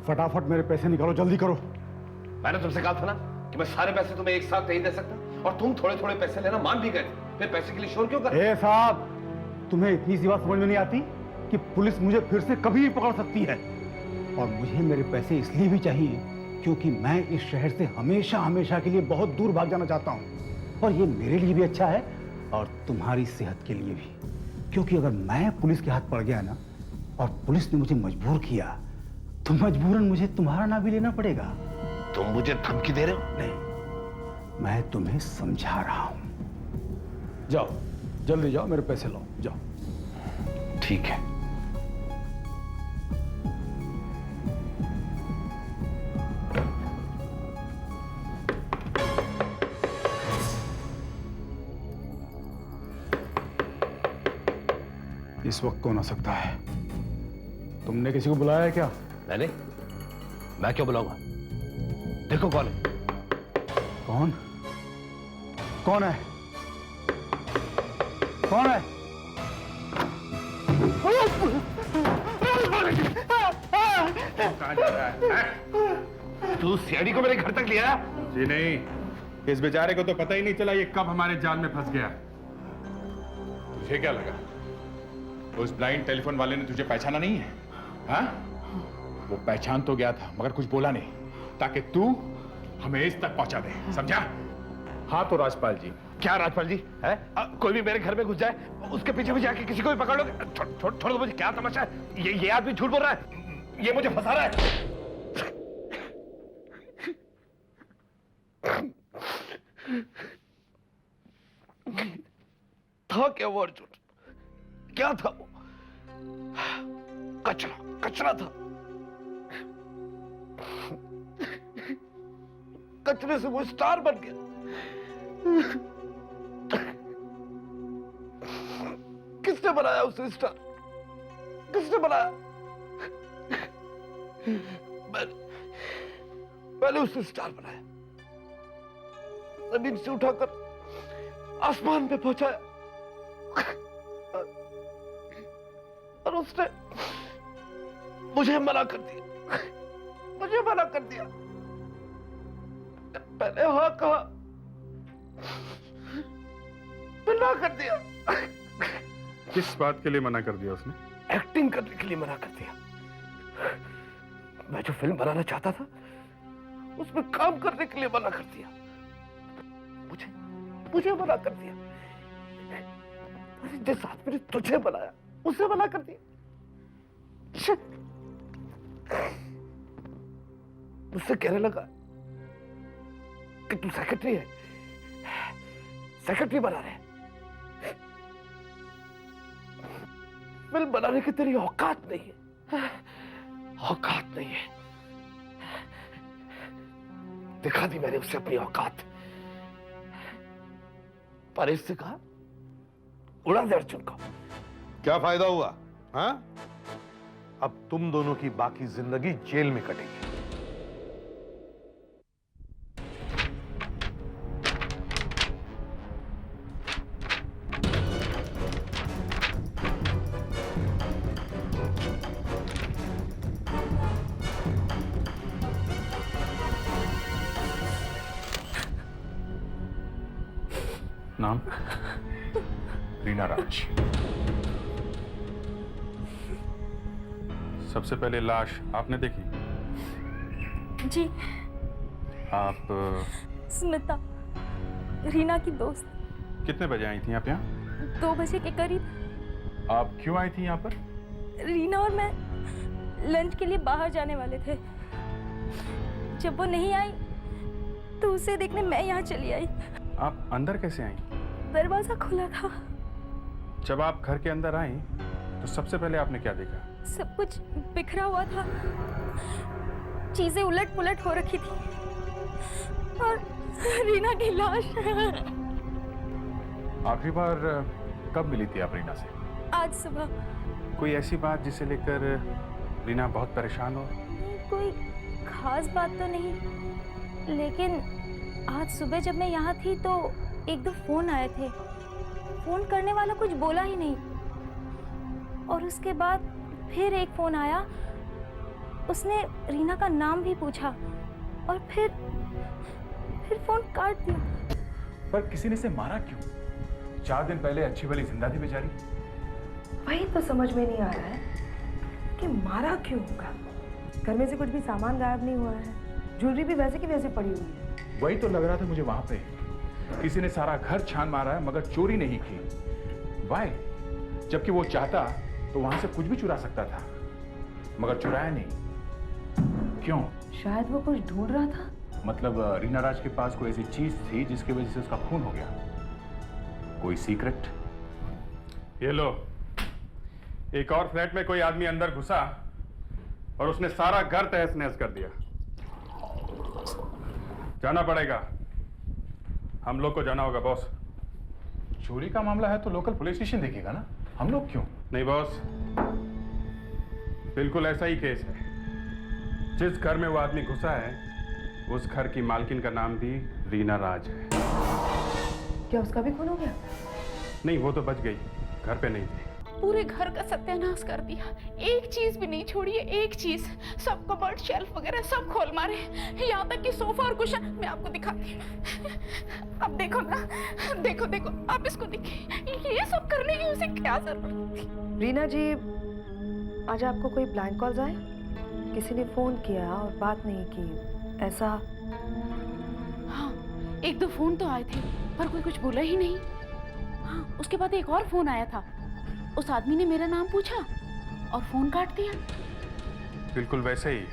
फटाफट मेरे पैसे निकालो, जल्दी करो। मैंने तुमसे कहा था ना कि मैं सारे पैसे तुम्हें एक साथ नहीं दे सकता, और तुम थोड़े थोड़े पैसे लेना मान भी गए थे। फिर पैसे के लिए शोर क्यों कर? ए साहब, तुम्हें इतनी सी बात समझ में नहीं आती कि पुलिस मुझे फिर से कभी भी पकड़ सकती है। और मुझे मेरे पैसे इसलिए भी चाहिए क्योंकि मैं इस शहर से हमेशा हमेशा के लिए बहुत दूर भाग जाना चाहता हूँ। और ये मेरे लिए भी अच्छा है और तुम्हारी सेहत के लिए भी। क्योंकि अगर मैं पुलिस के हाथ पड़ गया ना और पुलिस ने मुझे मजबूर किया तो मजबूरन मुझे तुम्हारा नाम भी लेना पड़ेगा। तुम मुझे धमकी दे रहे हो? नहीं, मैं तुम्हें समझा रहा हूं। जाओ, जल्दी जाओ, मेरे पैसे लो, जाओ। ठीक है। इस वक्त कौन आ सकता है? तुमने किसी को बुलाया है क्या? मैंने? मैं क्यों बुलाऊंगा? देखो कौन है। कौन? कौन है? कौन है? कहाँ जा रहा है? तू सीआईडी को मेरे घर तक लिया? जी नहीं, इस बेचारे को तो पता ही नहीं चला ये कब हमारे जाल में फंस गया। तुझे क्या लगा उस ब्लाइंड टेलीफोन वाले ने तुझे पहचाना नहीं है? हाँ? वो पहचान तो गया था मगर कुछ बोला नहीं, ताकि तू हमें इस तक पहुंचा दे, समझा? हाँ तो राजपाल जी। क्या राजपाल जी है? कोई भी मेरे घर में घुस जाए, उसके पीछे भी जाके किसी को भी पकड़ लोगे? थोड़ा मुझे क्या तमाशा है? ये आदमी झूठ बोल रहा है, ये मुझे फंसा रहा है। था क्या वो अर्जुन? क्या था वो? कचरा था। कचरे से वो स्टार बन गया। किसने बनाया उसे स्टार? किसने बनाया? मैंने उसे स्टार बनाया, जमीन से उठाकर आसमान पे पहुंचाया, और उसने मुझे मना कर दिया। मुझे मना कर दिया। पहले हाँ कहा, फिर ना कर दिया। किस बात के लिए मना कर दिया उसने? एक्टिंग करने के लिए मना कर दिया। मैं जो फिल्म बनाना चाहता था उसमें काम करने के लिए मना कर दिया। मुझे मना कर दिया। जिस आदमी ने तुझे बनाया उसे मना कर दिया। मुझसे कहने लगा कि तू सेक्रेटरी है, सेक्रेटरी बना रहे, फिल्म बनाने की तेरी औकात नहीं है, औकात नहीं है। दिखा दी मैंने उसे अपनी औकात। पर इससे कहा उड़ा दे अर्जुन को। क्या फायदा हुआ? हाँ? अब तुम दोनों की बाकी जिंदगी जेल में कटेगी। नाम? रीना राज। सबसे पहले लाश आपने देखी? जी। आप स्मिता, रीना की दोस्त। कितने बजे आई थी आप यहाँ? 2 बजे के करीब। आप क्यों आई थी यहाँ पर? रीना और मैं लंच के लिए बाहर जाने वाले थे। जब वो नहीं आई तो उसे देखने मैं यहाँ चली आई। आप अंदर कैसे आई? दरवाजा खुला था। जब आप घर के अंदर आई तो सबसे पहले आपने क्या देखा? सब कुछ बिखरा हुआ था, चीजें उलट पुलट हो रखी थी और रीना की लाश। आखिरी बार कब मिली थी आप रीना से? आज सुबह। कोई ऐसी बात जिसे लेकर रीना बहुत परेशान हो? कोई खास बात तो नहीं, लेकिन आज सुबह जब मैं यहाँ थी तो 1-2 फोन आए थे। फोन करने वाला कुछ बोला ही नहीं और उसके बाद फिर एक फोन आया, उसने रीना का नाम भी पूछा और फिर फोन काट दिया। पर किसी ने इसे मारा क्यों? 4 दिन पहले अच्छी भली जिंदा थी बेचारी। वही तो समझ में नहीं आ रहा है कि मारा क्यों होगा। घर में से कुछ भी सामान गायब नहीं हुआ है, ज्वेलरी भी वैसे की वैसे पड़ी हुई है। वही तो लग रहा था मुझे वहां पे। किसी ने सारा घर छान मारा है मगर चोरी नहीं की। वाई? जबकि वो चाहता तो वहां से कुछ भी चुरा सकता था मगर चुराया नहीं। क्यों? शायद वो कुछ ढूंढ रहा था। मतलब रीना राज के पास कोई ऐसी चीज थी जिसकी वजह से उसका खून हो गया? कोई सीक्रेट? ये लो, एक और फ्लैट में कोई आदमी अंदर घुसा और उसने सारा घर तहस नहस कर दिया। जाना पड़ेगा, हम लोग को जाना होगा बॉस। चोरी का मामला है तो लोकल पुलिस स्टेशन देखेगा ना, हम लोग क्यों? नहीं बॉस, बिल्कुल ऐसा ही केस है। जिस घर में वो आदमी घुसा है उस घर की मालकिन का नाम भी रीना राज है। क्या उसका भी खून हो गया? नहीं, वो तो बच गई, घर पे नहीं थी। पूरे घर का सत्यानाश कर दिया, एक चीज भी नहीं छोड़ी है, एक चीज। सब कबर्ड, शेल्फ वगैरह सब खोल मारे, यहाँ तक कि सोफा और कुशन। मैं आपको दिखाती हूँ, अब देखो ना, देखो देखो, आप इसको देखिए। ये सब करने की उसे क्या जरूरत थी? रीना जी, आज आपको कोई ब्लैंक कॉल्स आए? किसी ने फोन किया और बात नहीं की, ऐसा? हाँ, 1-2 फोन तो आए थे पर कोई कुछ बोला ही नहीं। हाँ, उसके बाद एक और फोन आया था, उस आदमी ने मेरा नाम पूछा और फोन काट दिया। बिल्कुल वैसे ही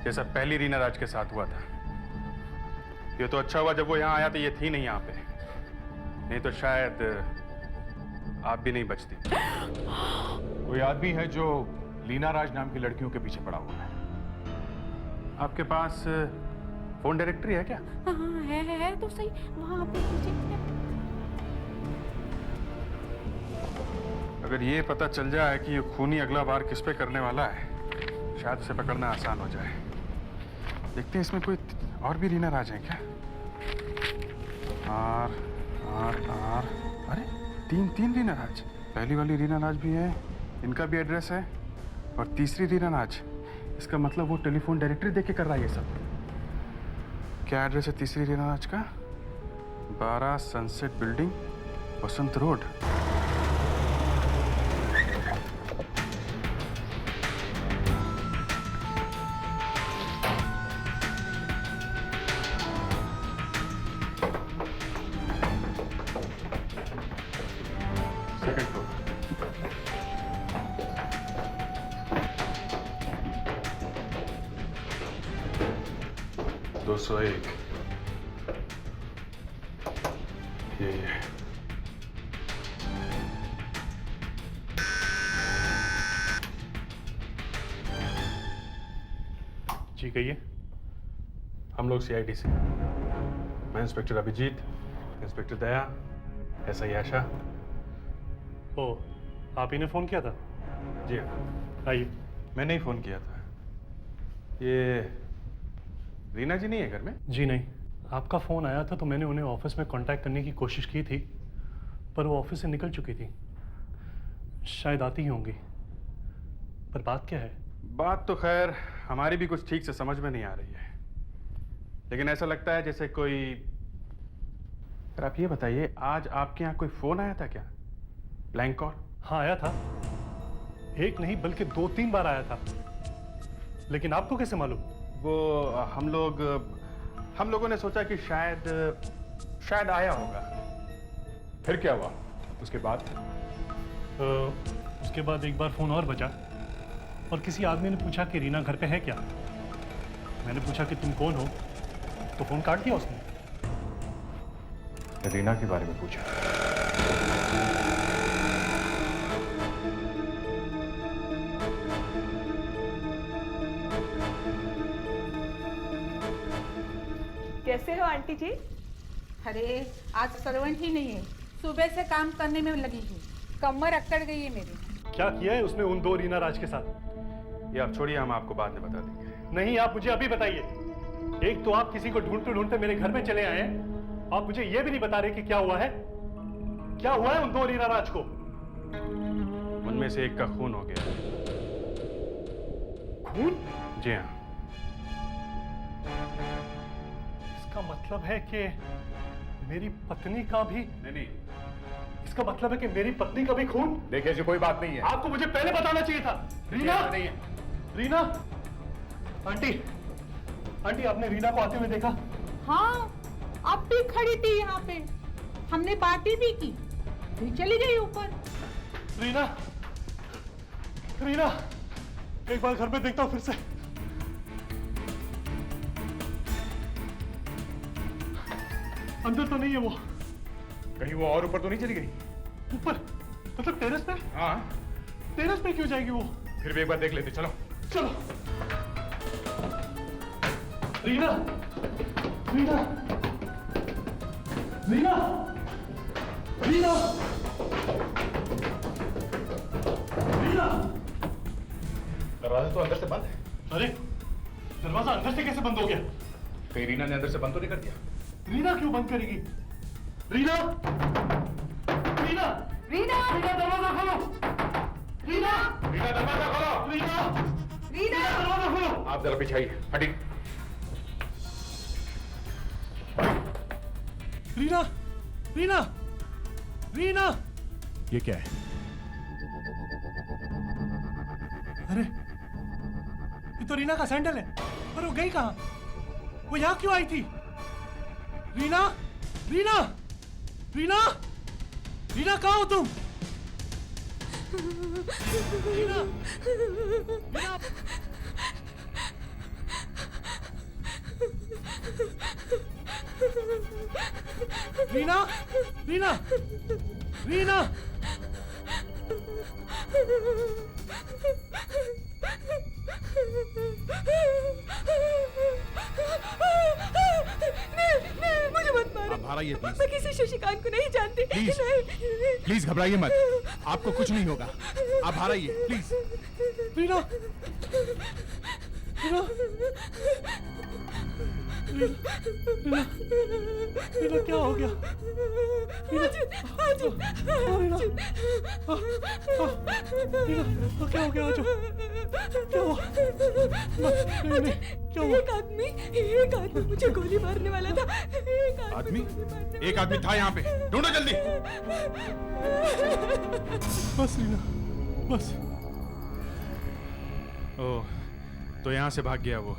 जैसा पहली रीना राज के साथ हुआ था। ये तो अच्छा हुआ जब वो यहाँ आया तो ये थी नहीं यहाँ पे, नहीं तो शायद आप भी नहीं बचती। कोई आदमी है जो लीना राज नाम की लड़कियों के पीछे पड़ा हुआ है। आपके पास फोन डायरेक्टरी है क्या? हाँ, है तो सही, वहाँ पे अगर ये पता चल जाए कि ये खूनी अगला बार किस पे करने वाला है, शायद उसे पकड़ना आसान हो जाए। देखते हैं इसमें कोई और भी रीना राज है क्या? आर अरे तीन रीना राज। पहली वाली रीना राज भी है, इनका भी एड्रेस है, और तीसरी रीना राज। इसका मतलब वो टेलीफोन डायरेक्टरी देख के कर रहा है ये सब। क्या एड्रेस है तीसरी रीना राज का? 12 सनसेट बिल्डिंग, वसंत रोड। 201 ये जी कहिए। हम लोग सीआईडी से, मैं इंस्पेक्टर अभिजीत, इंस्पेक्टर दया, एसआई आशा। ओ, आप ही ने फोन किया था? जी हाँ, आइए। मैंने ही फोन किया था। ये रीना जी नहीं है घर में? जी नहीं, आपका फोन आया था तो मैंने उन्हें ऑफिस में कांटेक्ट करने की कोशिश की थी, पर वो ऑफिस से निकल चुकी थी। शायद आती ही होंगी। पर बात क्या है? बात तो खैर हमारी भी कुछ ठीक से समझ में नहीं आ रही है, लेकिन ऐसा लगता है जैसे कोई। पर आप ये बताइए, आज आपके यहाँ कोई फोन आया था क्या? Blank call? हाँ आया था, एक नहीं बल्कि 2-3 बार आया था। लेकिन आपको कैसे मालूम? वो हम लोगों ने सोचा कि शायद आया होगा। फिर क्या हुआ उसके बाद? उसके बाद एक बार फोन और बजा और किसी आदमी ने पूछा कि रीना घर पे है क्या। मैंने पूछा कि तुम कौन हो, तो फोन काट दिया उसने। रीना के बारे में पूछा? कैसे हो आंटी जी? अरे आज सर्वेंट ही नहीं है, सुबह से काम करने में लगी हूँ, कमर अकड़ गई है मेरी। क्या किया है उसने उन 2 रीना राज के साथ? ये आप छोड़िए, हम आपको बाद में बता देंगे। नहीं, आप मुझे अभी बताइए। एक तो आप किसी को ढूंढते ढूंढते मेरे घर में चले आए हैं, आप मुझे ये भी नहीं बता रहे कि क्या हुआ है। क्या हुआ है उन 2 रीना राज को? उनमें से एक का खून हो गया। खून? जी हाँ। इसका मतलब है कि मेरी पत्नी का भी? नहीं, इसका मतलब है कि मेरी पत्नी का भी खून? देखिए, ऐसी कोई बात नहीं है। आपको मुझे पहले बताना चाहिए था। रीना नहीं है। रीना? आंटी, आपने रीना को आते हुए देखा? हाँ, अब भी खड़ी थी यहाँ पे, हमने पार्टी भी की, फिर चली गई ऊपर। रीना, एक बार घर में देखता हूँ फिर से। अंदर तो नहीं है वो। कहीं वो और ऊपर तो नहीं चली गई? ऊपर मतलब टेरेस पे? हाँ। टेरेस पे क्यों जाएगी वो? फिर भी एक बार देख लेते। चलो। रीना! दरवाजा तो अंदर से बंद है। अरे, दरवाजा अंदर से कैसे बंद हो गया? कहीं रीना ने अंदर से बंद तो नहीं कर दिया? रीना क्यों बंद करेगी? रीना, दरवाजा खोलो! रीना, दरवाजा खोलो! रीना, दरवाजा खोलो! आप जरा पीछे आइए, हटिए। रीना! ये क्या है? अरे, ये तो रीना का सैंडल है। पर वो गई कहाँ? वो यहाँ क्यों आई थी? रीना, कहाँ हो तुम? रीना! मुझे मत मारो। आप बाहर आइए प्लीज। मैं किसी शशिकांत को नहीं जानती। प्लीज घबराइए मत, आपको कुछ नहीं होगा। आप बाहर आइए प्लीज। रीना, क्या हो गया? क्या हो गया? क्या हुआ? एक आदमी मुझे गोली मारने वाला था। एक आदमी था यहाँ पे, ढूंढो जल्दी। बस रीना, बस। ओह, तो यहाँ से भाग गया वो।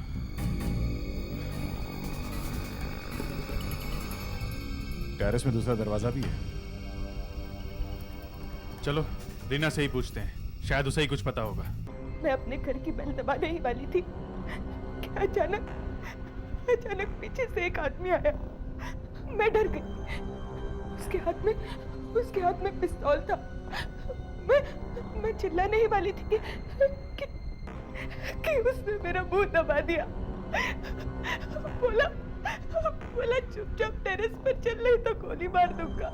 टेरेस में दूसरा दरवाजा भी है। चलो रीना से ही पूछते हैं, शायद उसे ही कुछ पता होगा। मैं अपने घर की बेल दबाने ही वाली थी कि अचानक अचानक पीछे से एक आदमी आया। मैं डर गई। उसके हाथ में पिस्तौल था। मैं चिल्लाने ही वाली थी कि उसने मेरा मुंह दबा दिया। बोला चुपचाप टेरेस पर चल, नहीं तो गोली मार दूंगा।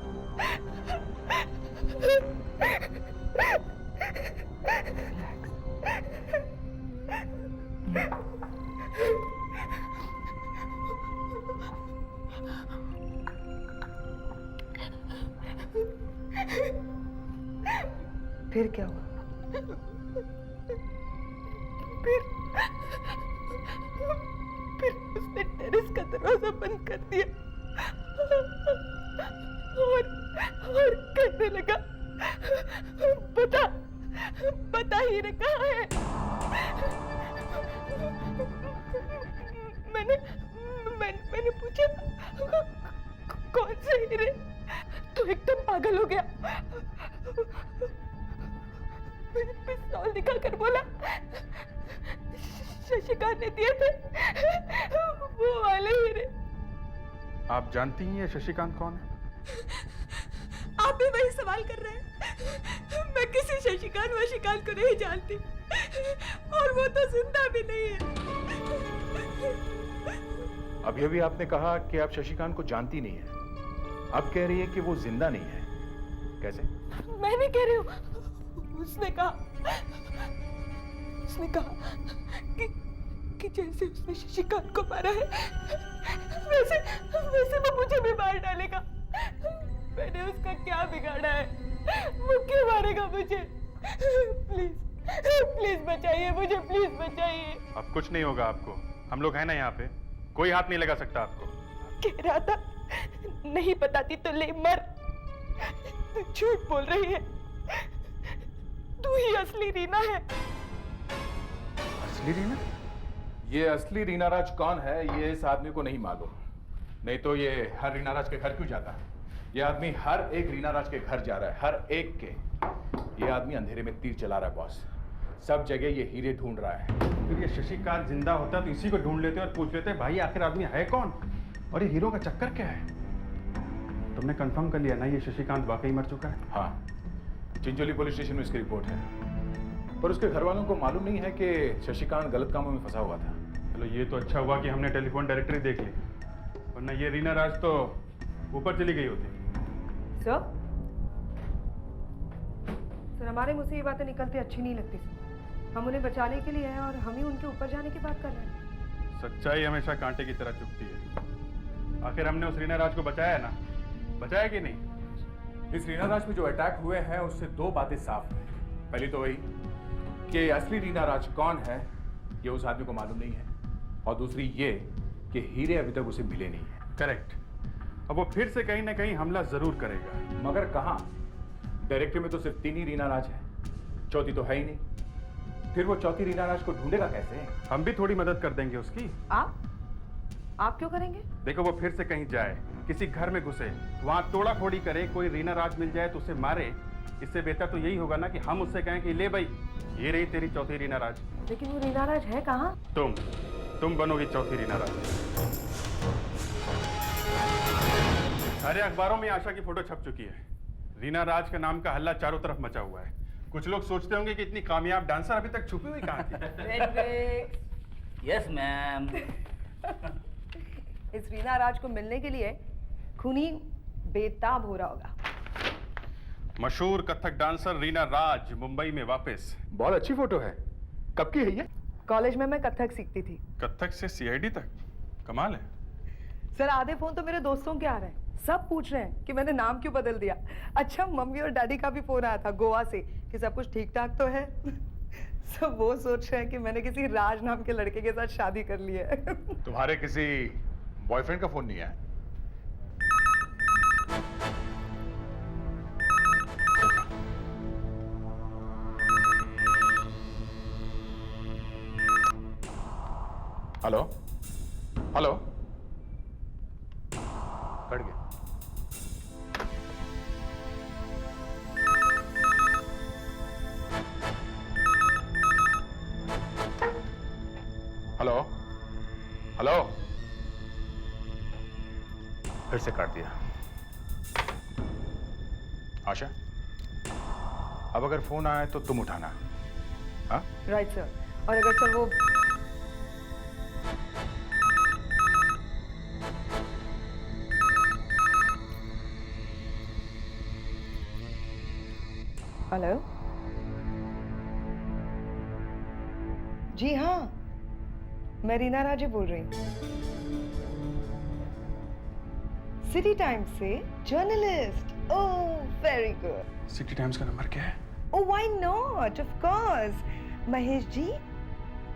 फिर क्या हुआ? फिर उसने टेरेस का दरवाजा बंद कर दिया और कहने लगा, बता हीरे कहाँ है? मैंने पूछा कौन से हीरे? तो एकदम पागल हो गया। पिस्तौल दिखाकर बोला, शशिकांत ने दिए थे वो वाले हीरे। आप जानती हैं ये शशिकांत कौन है? आप भी वही सवाल कर रहे हैं? मैं किसी शशिकांत वशिकांत को नहीं जानती और वो तो जिंदा भी नहीं है। अभी अभी आपने कहा कि आप शशिकांत को जानती नहीं है। आप कह रही है कि वो जिंदा नहीं है। कैसे? मैं नहीं कह रही हूँ। उसने कहा कि जैसे उसने शशिकांत को मारा है वैसे वो मुझे भी मार डालेगा। मैंने उसका क्या बिगाड़ा है? वो क्यों मारेगा मुझे? प्लीज बचाइए मुझे, प्लीज बचाइए। अब कुछ नहीं होगा आपको, हम लोग हैं ना यहाँ पे, कोई हाथ नहीं लगा सकता आपको। कह रहा था नहीं बताती तो ले मर। तू झूठ बोल रही है। तू ही असली रीना है। असली रीना? ये असली रीना राज कौन है ये इस आदमी को नहीं मालूम। नहीं तो ये हर रीना राज के घर क्यों जाता है? ये आदमी हर एक रीना राज के घर जा रहा है, हर एक के। ये आदमी अंधेरे में तीर चला रहा है बॉस। सब जगह ये हीरे ढूंढ रहा है। फिर ये शशिकांत जिंदा होता तो इसी को ढूंढ लेते और पूछ लेते भाई आखिर आदमी है कौन और ये हीरो का चक्कर क्या है? तुमने कंफर्म कर लिया ना ये शशिकांत वाकई मर चुका है? हाँ, चिंचोली पुलिस स्टेशन में इसकी रिपोर्ट है, पर उसके घर वालों को मालूम नहीं है कि शशिकांत गलत कामों में फंसा हुआ था। चलो ये तो अच्छा हुआ कि हमने टेलीफोन डायरेक्टरी देख ली, वरना ये रीना राज तो ऊपर चली गई होती। सर हमारे मुंह से ये बातें निकलती अच्छी नहीं लगती सर। हम उन्हें बचाने के लिए हैं और हम ही उनके ऊपर जाने की बात कर रहे हैं। सच्चाई हमेशा कांटे की तरह चुभती है। आखिर हमने उस रीना राज को बचाया ना, बचाया कि नहीं? इस रीना राज पे जो अटैक हुए हैं उससे दो बातें साफ हैं। पहली तो वही कि असली रीना राज कौन है ये उस आदमी को मालूम नहीं है, और दूसरी ये कि हीरे अभी तक उसे मिले नहीं है। करेक्ट। अब वो फिर से कहीं ना कहीं हमला जरूर करेगा, मगर कहाँ? डायरेक्टरी में तो सिर्फ 3 ही रीना राज है, चौथी तो है ही नहीं। फिर वो चौथी रीना राज को ढूंढेगा कैसे? हम भी थोड़ी मदद कर देंगे उसकी। आप क्यों करेंगे? देखो वो फिर से कहीं जाए, किसी घर में घुसे, वहां तोड़ा फोड़ी करे, कोई रीना राज मिल जाए तो उसे मारे। इससे बेहतर तो यही होगा ना कि हम उससे कहें कि ले भाई ये रही तेरी चौथी रीना राज। लेकिन वो रीना राज है कहाँ? तुम बनोगी चौथी रीना राज। सारे अखबारों में आशा की फोटो छप चुकी है। रीना राज के नाम का हल्ला चारों तरफ मचा हुआ है। कुछ लोग सोचते होंगे कि इतनी कामयाब डांसर अभी तक छुपी हुई कहाँ थी? Yes ma'am. इस रीना राज को मिलने के लिए खूनी बेताब हो रहा होगा। मशहूर कथक डांसर रीना राज मुंबई में वापस। बहुत अच्छी फोटो है। कब की है ये? कॉलेज में मैं कथक सीखती थी। कथक से सीआईडी तक? कमाल है। सर आधे फोन तो मेरे दोस्तों के आ रहे हैं, सब पूछ रहे हैं कि मैंने नाम क्यों बदल दिया। अच्छा मम्मी और डैडी का भी फोन आया था गोवा से कि सब कुछ ठीक ठाक तो है। सब वो सोच रहे हैं कि मैंने किसी राज नाम के लड़के के साथ शादी कर ली है। तुम्हारे किसी बॉयफ्रेंड का फोन नहीं आया? हेलो हेलो, कट गया। हेलो हेलो, फिर से काट दिया। आशा, अब अगर फोन आए तो तुम उठाना। हाँ? Right sir. और अगर सर वो हेलो, जी हाँ, मैं रीना राजे बोल रही हूँ, सिटी टाइम्स से journalist. Oh very good. City Times का नंबर क्या है? Oh why not, of course. Mahesh ji,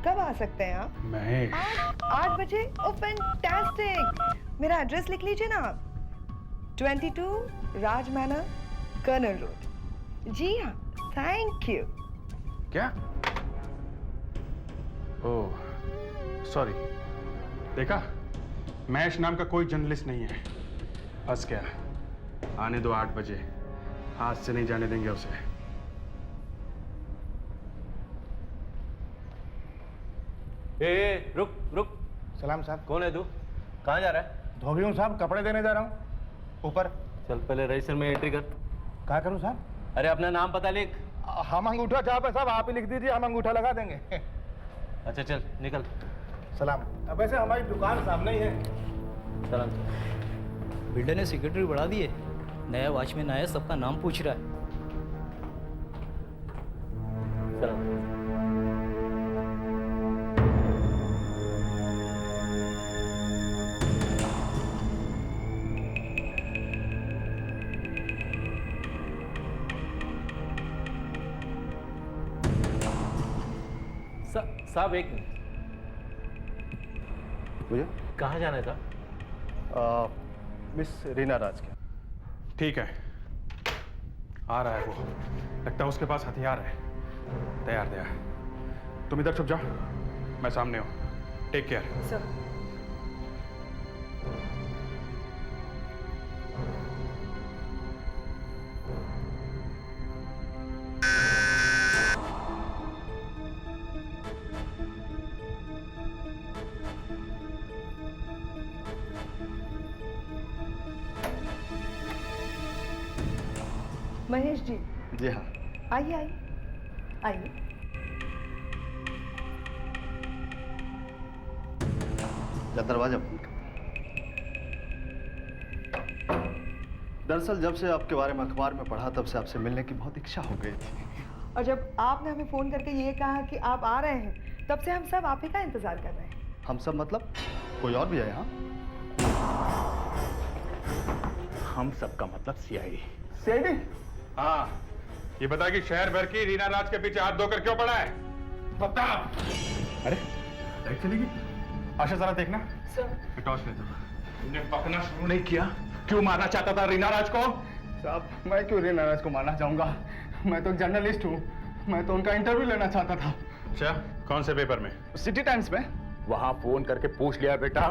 कब आ सकते हैं आप? महेश? 8 बजे? Oh fantastic. मेरा एड्रेस लिख लीजिए ना आप, 22 राज मैनर, कर्नल रोड। जी हाँ, थैंक यू। क्या? ओह सॉरी, देखा, महेश नाम का कोई जर्नलिस्ट नहीं है। फंस गया। आने दो 8 बजे, हाथ से नहीं जाने देंगे उसे। रुक रुक। सलाम साहब। कौन है तू? कहाँ जा रहा है? धोबी हूँ साहब, कपड़े देने जा रहा हूँ ऊपर। चल पहले रजिस्टर में एंट्री कर। क्या करूँ साहब? अरे अपना नाम पता लिख। हम अंगूठा जहाँ पे साहब आप ही लिख दीजिए, हम अंगूठा लगा देंगे। अच्छा चल निकल। सलाम। अब वैसे हमारी दुकान सामने ही है। सलाम। बिल्डर ने सिक्योरिटी बढ़ा दी है, नया वॉचमैन आया, सबका नाम पूछ रहा है। सलाम। साहब एक मिनट। मुझे कहाँ जाना था? मिस रीना राज के। ठीक है, आ रहा है वो। लगता है उसके पास हथियार है। तैयार तैयार। तुम इधर छुप जाओ, मैं सामने हूँ। Take care. Sir. Mahesh ji. जी हाँ। आइए आइए आइए। दरवाजा बंद कर। दरअसल जब से आपके बारे में अखबार में पढ़ा, तब से आपसे मिलने की बहुत इच्छा हो गई थी। और जब आपने हमें फोन करके ये कहा कि आप आ रहे हैं, तब से हम सब आप ही का इंतजार कर रहे हैं। हम सब मतलब कोई और भी है यहाँ? हम सबका मतलब सीआईडी। सीआईडी? हाँ, ये बता कि शहर भर की रीना राज के पीछे हाथ धोकर क्यों पड़ा है? बता। अरे लाइट चली गई। आशा जरा देखना। सर। टॉर्च ले दो। तुमने पकना शुरू नहीं किया? क्यों मारना चाहता था रीना राज को? साहब, मैं क्यों रीना राज को मारना चाहूंगा? मैं तो जर्नलिस्ट हूँ, मैं तो उनका इंटरव्यू लेना चाहता था। अच्छा, कौन से पेपर में? सिटी टाइम्स में। वहां फोन करके पूछ लिया बेटा,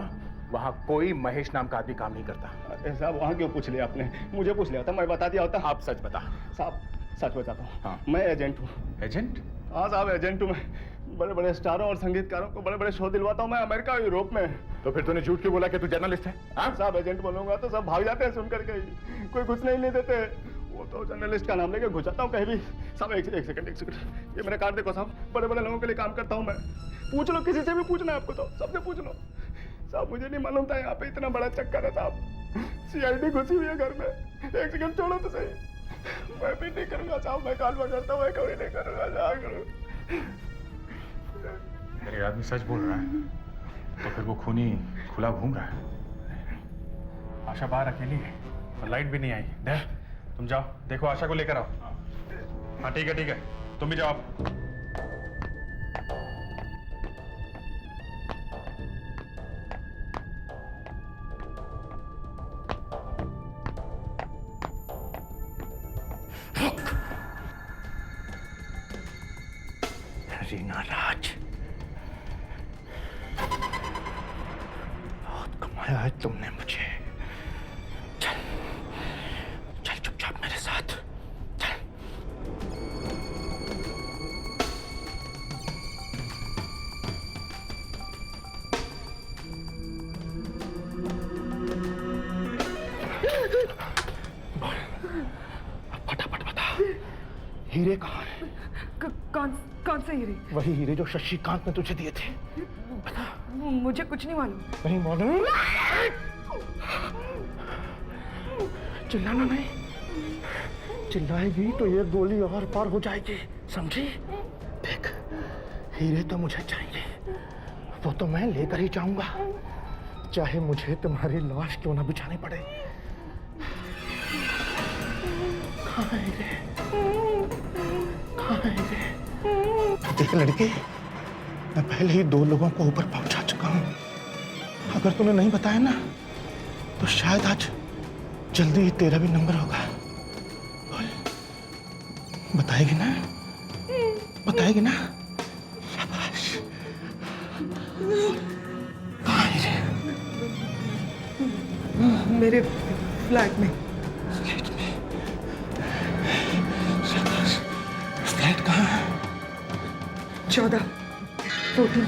वहां कोई महेश नाम का आदमी काम नहीं करता। अरे साहब, वहाँ क्यों पूछ लिया आपने? मुझे पूछ लिया था, मैं बता दिया होता। आप सच बता। साहब सच बताता हूँ। हाँ। मैं एजेंट हूँ। एजेंट? हाँ साहब, एजेंट हूँ मैं। बड़े बड़े स्टारों और संगीतकारों को बड़े बड़े शो दिलवाता हूँ मैं, अमेरिका और यूरोप में। तो फिर तूने झूठ क्यों बोला कि तू जर्नलिस्ट है? हाँ साहब, एजेंट बोलूंगा तो सब भाग जाते हैं सुन करके ही, कोई कुछ नहीं देते। वो तो जर्नलिस्ट का नाम लेके घुस जाता हूँ कहीं भी। साहब एक सेकंड, ये मेरा कार्ड देखो साहब, बड़े बड़े लोगों के लिए काम करता हूँ मैं। पूछ लो, किसी से भी पूछना है आपको तो, सबसे पूछ लो। साहब मुझे नहीं मालूम था यहाँ पे इतना बड़ा चक्कर है साहब। सीआईडी घुसी हुई है घर में। एक सेकंड छोड़ो तो सही। मैं भी नहीं करूंगा साहब, मैं काल करता हूँ, मैं कभी नहीं करूंगा। जा करूँ। मेरे आदमी सच बोल रहा है तो फिर वो खूनी खुला घूम रहा है। आशा बाहर अकेली है और लाइट भी नहीं आई। देख, तुम जाओ, देखो आशा को लेकर आओ। हाँ ठीक है, तुम भी जाओ। रीना राज, बहुत कमाया है तुमने मुझे। चल चल चुपचाप मेरे साथ चल। फटाफट बता, हीरे कहाँ हैं? कौन से हीरे? वही हीरे जो शशिकांत ने तुझे दिए थे। मुझे कुछ नहीं मालूम। नहीं मालूम? चिल्लाना नहीं, चिल्लाएगी तो ये गोली और पार हो जाएगी, समझी? देख, हीरे तो मुझे चाहिए, वो तो मैं लेकर ही जाऊंगा, चाहे मुझे तुम्हारी लाश क्यों ना बिछानी पड़े। कहाँ है हीरे? कहाँ है हीरे? देख लड़के, मैं पहले ही 2 लोगों को ऊपर पहुंचा चुका हूं। अगर तूने नहीं बताया ना, तो शायद आज जल्दी ही तेरा भी नंबर होगा। बताएगी ना? बताएगी ना? शाबाश। कहाँ है हीरे? मेरे फ्लैट में। फ्लैट कहाँ है? 14 फ्लोर पर।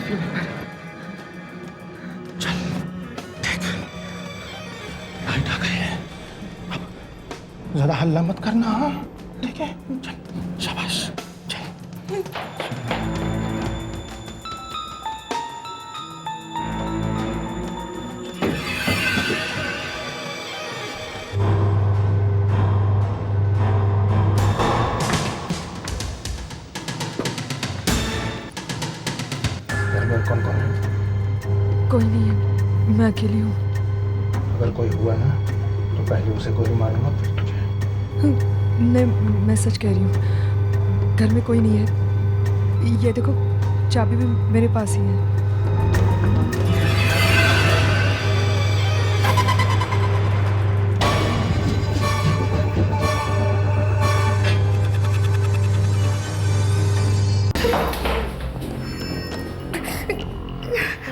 चल, देख, लाइट आ गई है। अब ज्यादा हल्ला मत करना, हाँ? ठीक है? चल, शाबाश, चल। कौन कौन है? कोई नहीं है, मैं अकेली हूँ। अगर कोई हुआ ना, तो पहले उसे गोली मारूंगा, फिर तुझे। नहीं, मैं सच कह रही हूँ, घर में कोई नहीं है। ये देखो, चाबी भी मेरे पास ही है।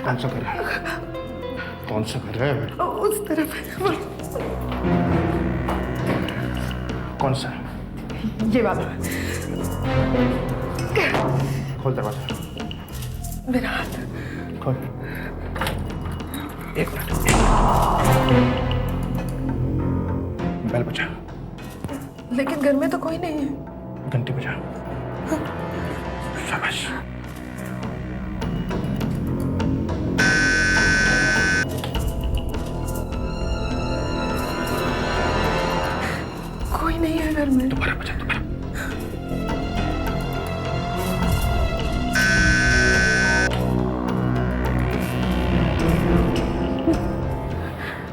कौन सा घर है? कौन सा घर है? उस तरफ है। कौन सा? ये वाला। खोल दरवाजा। मेरा हाथ। खोल। एक मिनट। बेल बजा। लेकिन घर में तो कोई नहीं है। घंटी बजा। शाबाश। कोई नहीं है घर में। दोबारा बजा, दोबारा।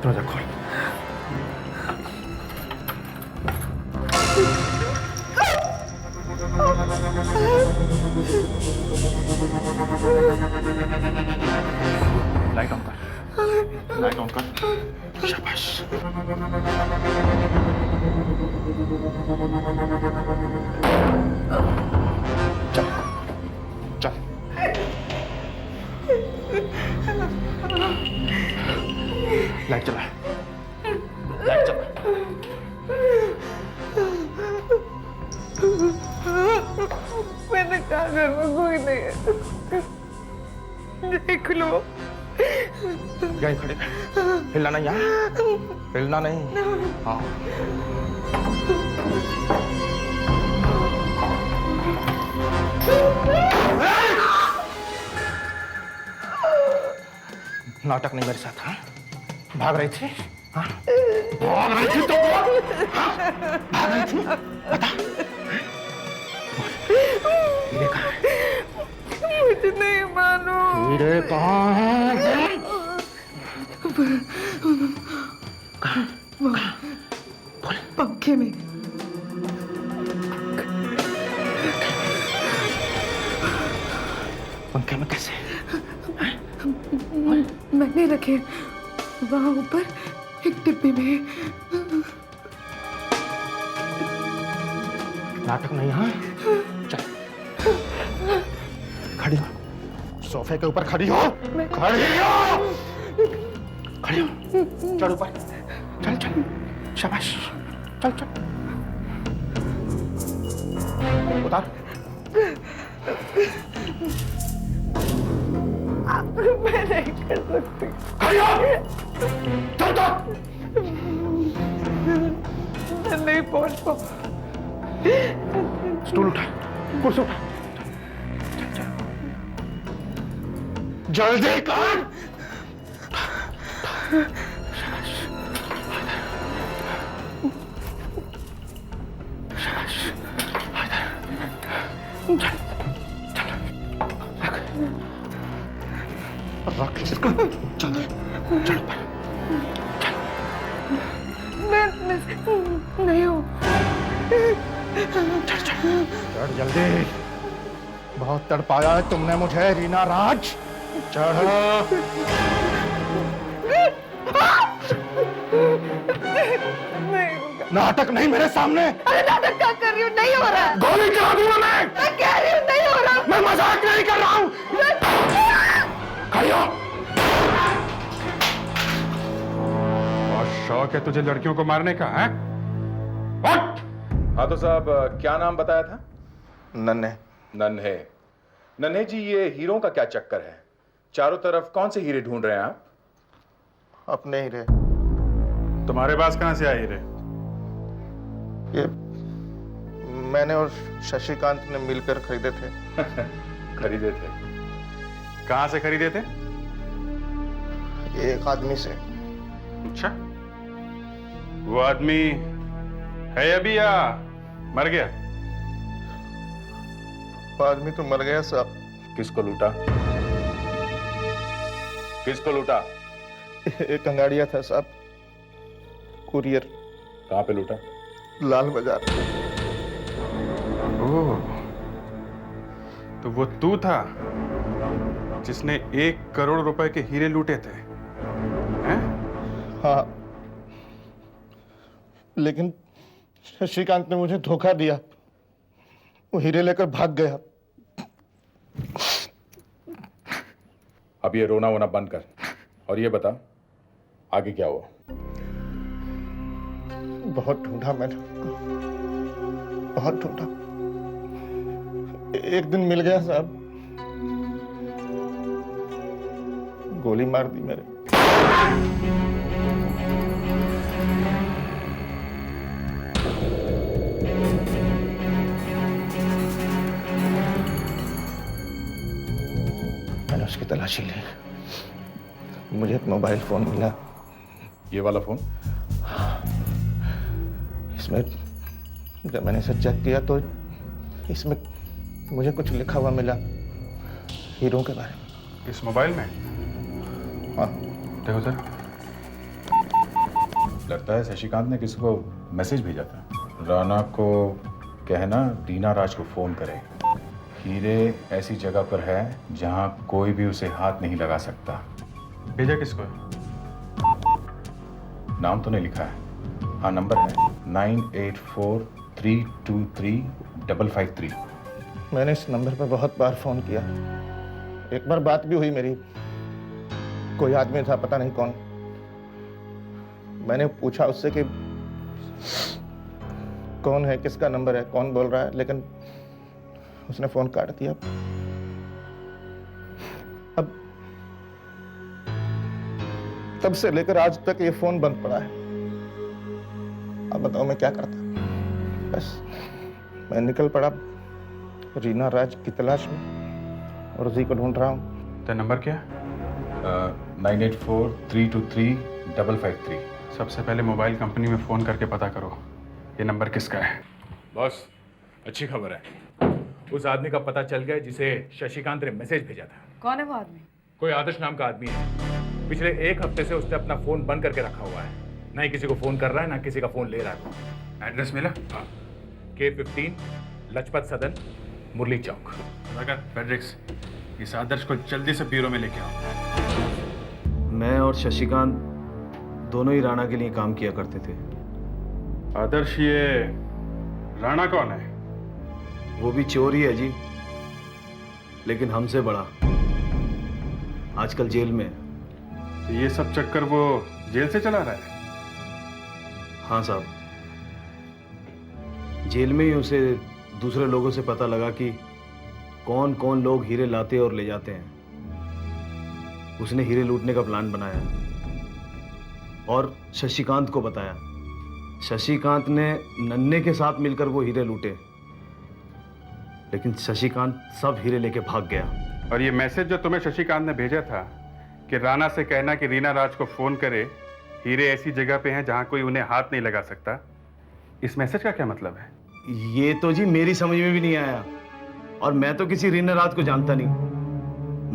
दरवाजा खोल। लाइट ऑन कर। लाइट ऑन कर। शाबाश। चल, चल। लाइट चला। लाइट चला। मैंने कहा घर में कोई नहीं है। देख लो। यहीं खड़े रह। हिलना नहीं, यहाँ हिलना नहीं। हाँ। नाटक नहीं मेरे साथ, हाँ? भाग रही थी, हाँ? भाग रही थी तो भाग रही थी, बता। हीरे कहाँ है? मुझे नहीं मालूम। हीरे कहाँ है? कहाँ? बोल। पंखे में। पंखे में कैसे? मैंने रखे वहां ऊपर एक डिब्बे में। नाटक नहीं, हाँ? चल, खड़ी हो। सोफे के ऊपर खड़ी हो। खड़ी हो। खड़ी हो। चल ऊपर। चल चल। शाबाश। चल चल। उतार। मैं नहीं कर सकती। खड़ी हो। चल चल। उसको। स्टूल उठा, कुर्सी उठा। जल्दी कर। रख इसको। चल चल मैं नहीं हूँ। चढ़ जल्दी। बहुत तड़पाया है तुमने मुझे रीना राज। चढ़। नाटक नहीं मेरे सामने। अरे नाटक क्या कर रही हूँ? नहीं हो रहा। गोली चला दूंगा मैं कह रही हूँ नहीं हो रहा। मैं मजाक नहीं कर रहा हूँ। खड़ी हो। बहुत शौक है तुझे लड़कियों को मारने का, है? हाँ तो साहब, क्या नाम बताया था? नन्हे। नन्हे। नन्हे जी, ये हीरों का क्या चक्कर है? चारों तरफ कौन से हीरे ढूंढ रहे हैं आप? अपने हीरे। तुम्हारे पास कहां से आए हीरे? ये मैंने और शशिकांत ने मिलकर खरीदे थे। खरीदे थे? कहां से खरीदे थे? एक आदमी से। अच्छा, वो आदमी है अभी या मर गया? वो आदमी तो मर गया साहब। किसको लूटा? किसको लूटा? एक अंगाड़िया था साहब, कुरियर। कहाँ पे लूटा? लाल बाजार। ओह, तो वो तू था जिसने 1 करोड़ रुपए के हीरे लूटे थे, हैं? हाँ, लेकिन शशिकांत ने मुझे धोखा दिया। वो हीरे लेकर भाग गया। अब ये रोना वोना बंद कर और ये बता आगे क्या हुआ? बहुत ढूंढा मैंने, बहुत ढूंढा। एक दिन मिल गया साहब, गोली मार दी मेरे। मैंने उसकी तलाशी ली, मुझे एक मोबाइल फोन मिला। ये वाला फोन? इसमें जब मैंने इसे चेक किया तो इसमें मुझे कुछ लिखा हुआ मिला हीरो के बारे में। इस मोबाइल में? हाँ। देखो सर। लगता है शशिकांत ने किसी को मैसेज भेजा था। राणा को कहना रीना राज को फोन करे। हीरे ऐसी जगह पर है जहां कोई भी उसे हाथ नहीं लगा सकता। भेजा किसको? नाम तो नहीं लिखा है। हाँ, नंबर है 9843235553। मैंने इस नंबर पर बहुत बार फोन किया। एक बार बात भी हुई मेरी, कोई आदमी था पता नहीं कौन। मैंने पूछा उससे कि कौन है, किसका नंबर है, कौन बोल रहा है, लेकिन उसने फोन काट दिया। अब तब से लेकर आज तक ये फोन बंद पड़ा है। अब बताओ मैं क्या करता? बस मैं निकल पड़ा रीना राज की तलाश में और उसी को ढूंढ रहा हूँ। तेरा नंबर क्या? 9843235553। सबसे पहले मोबाइल कंपनी में फोन करके पता करो ये नंबर किसका है। बॉस, अच्छी खबर है। उस आदमी का पता चल गया जिसे शशिकांत ने मैसेज भेजा था। कौन है वो आदमी? कोई आदर्श नाम का आदमी है। पिछले 1 हफ्ते से उसने अपना फोन बंद करके रखा हुआ है। ना ही किसी को फोन कर रहा है, ना किसी का फोन ले रहा है। एड्रेस मिला? हाँ, K15 लजपत सदन, मुरली चौक। फेड्रिक्स, इस आदर्श को जल्दी से ब्यूरो में लेके आओ। मैं और शशिकांत दोनों ही राणा के लिए काम किया करते थे। आदर्श, ये राणा कौन है? वो भी चोर ही है जी, लेकिन हमसे बड़ा। आजकल जेल में। तो ये सब चक्कर वो जेल से चला रहा है? हाँ साहब, जेल में ही उसे दूसरे लोगों से पता लगा कि कौन कौन लोग हीरे लाते और ले जाते हैं। उसने हीरे लूटने का प्लान बनाया और शशिकांत को बताया। शशिकांत ने नन्हे के साथ मिलकर वो हीरे लूटे, लेकिन शशिकांत सब हीरे लेके भाग गया। और ये मैसेज जो तुम्हें शशिकांत ने भेजा था कि राणा से कहना कि रीना राज को फोन करे, हीरे ऐसी जगह पे हैं जहां कोई उन्हें हाथ नहीं लगा सकता, इस मैसेज का क्या मतलब है? ये तो जी मेरी समझ में भी नहीं आया, और मैं तो किसी रीना राज को जानता नहीं।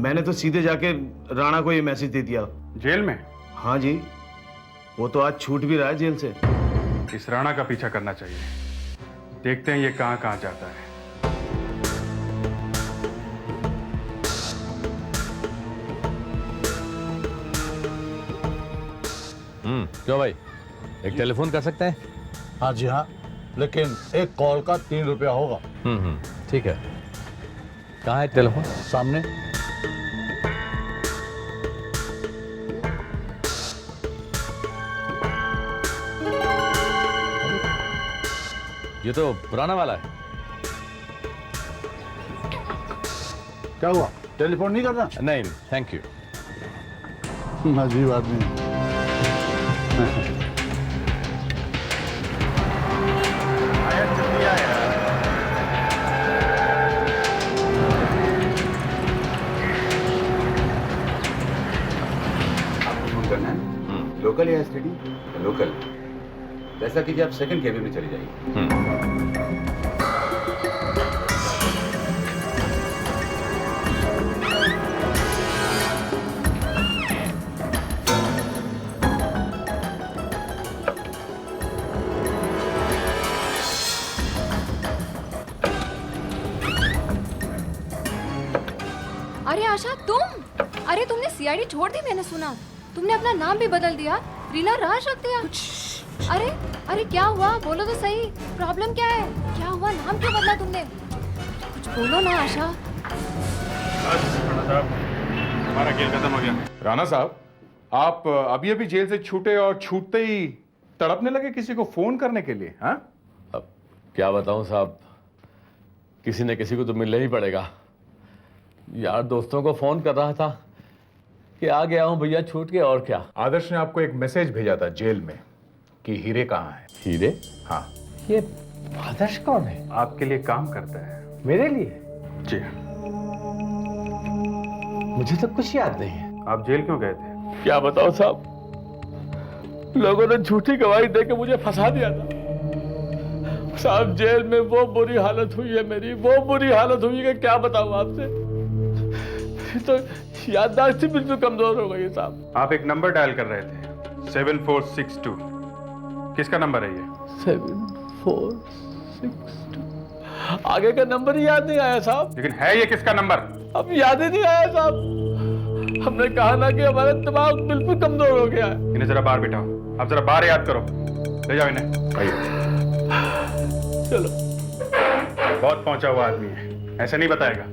मैंने तो सीधे जाके राणा को ये मैसेज दे दिया। जेल में? हाँ जी, वो तो आज छूट भी रहा है जेल से। इस राणा का पीछा करना चाहिए, देखते हैं ये कहां कहां जाता है। क्यों भाई, एक टेलीफोन कर सकते हैं? हाँ जी हाँ, लेकिन एक कॉल का 3 रुपया होगा। ठीक है। कहाँ है टेलीफोन? सामने। ये तो पुराना वाला है। क्या हुआ, टेलीफोन नहीं करना? नहीं, थैंक यू। अजीब आदमी। लोकल या एसटीडी? लोकल। वैसा कीजिए, आप सेकंड केबिन में चली जाइए। अरे आशा, तुम? अरे तुमने सीआईडी छोड़ दी, मैंने सुना। तुमने अपना नाम भी बदल दिया, रीना राज रख दिया। अरे अरे क्या हुआ, बोलो तो सही, प्रॉब्लम क्या है? क्या हुआ, नाम क्यों बदला तुमने? कुछ बोलो ना आशा। हमारा खेल खत्म हो गया। राणा साहब, आप अभी अभी जेल से छूटे और छूटते ही तड़पने लगे किसी को फोन करने के लिए। हाँ, अब क्या बताऊं साहब, किसी न किसी को तो मिलना ही पड़ेगा। यार दोस्तों को फोन कर रहा था कि आ गया हूं भैया छूट के, और क्या। आदर्श ने आपको एक मैसेज भेजा था जेल में कि हीरे कहाँ है। हीरे? हाँ। ये आदर्श कौन है? आपके लिए काम करता है। मेरे लिए? जी। मुझे तो कुछ याद नहीं है। आप जेल क्यों गए थे? क्या बताओ साहब, लोगों ने झूठी गवाही देके मुझे फंसा दिया था साहब। जेल में वो बुरी हालत हुई है मेरी, वो बुरी हालत हुई है कि क्या बताऊं आपसे। तो याददाश्त बिल्कुल कमजोर हो गई है साहब। आप एक नंबर डायल कर रहे थे, 7462। किसका नंबर है ये? 7462। आगे का नंबर ही याद नहीं आया साहब। लेकिन है ये किसका नंबर? अब याद ही नहीं आया साहब। हमने कहा ना कि हमारा दिमाग बिल्कुल कमजोर हो गया है। इन्हें जरा बाहर बिठाओ, आप जरा बाहर याद करो। ले जाओ इन्हें। चलो। बहुत पहुंचा हुआ आदमी है, ऐसे नहीं बताएगा।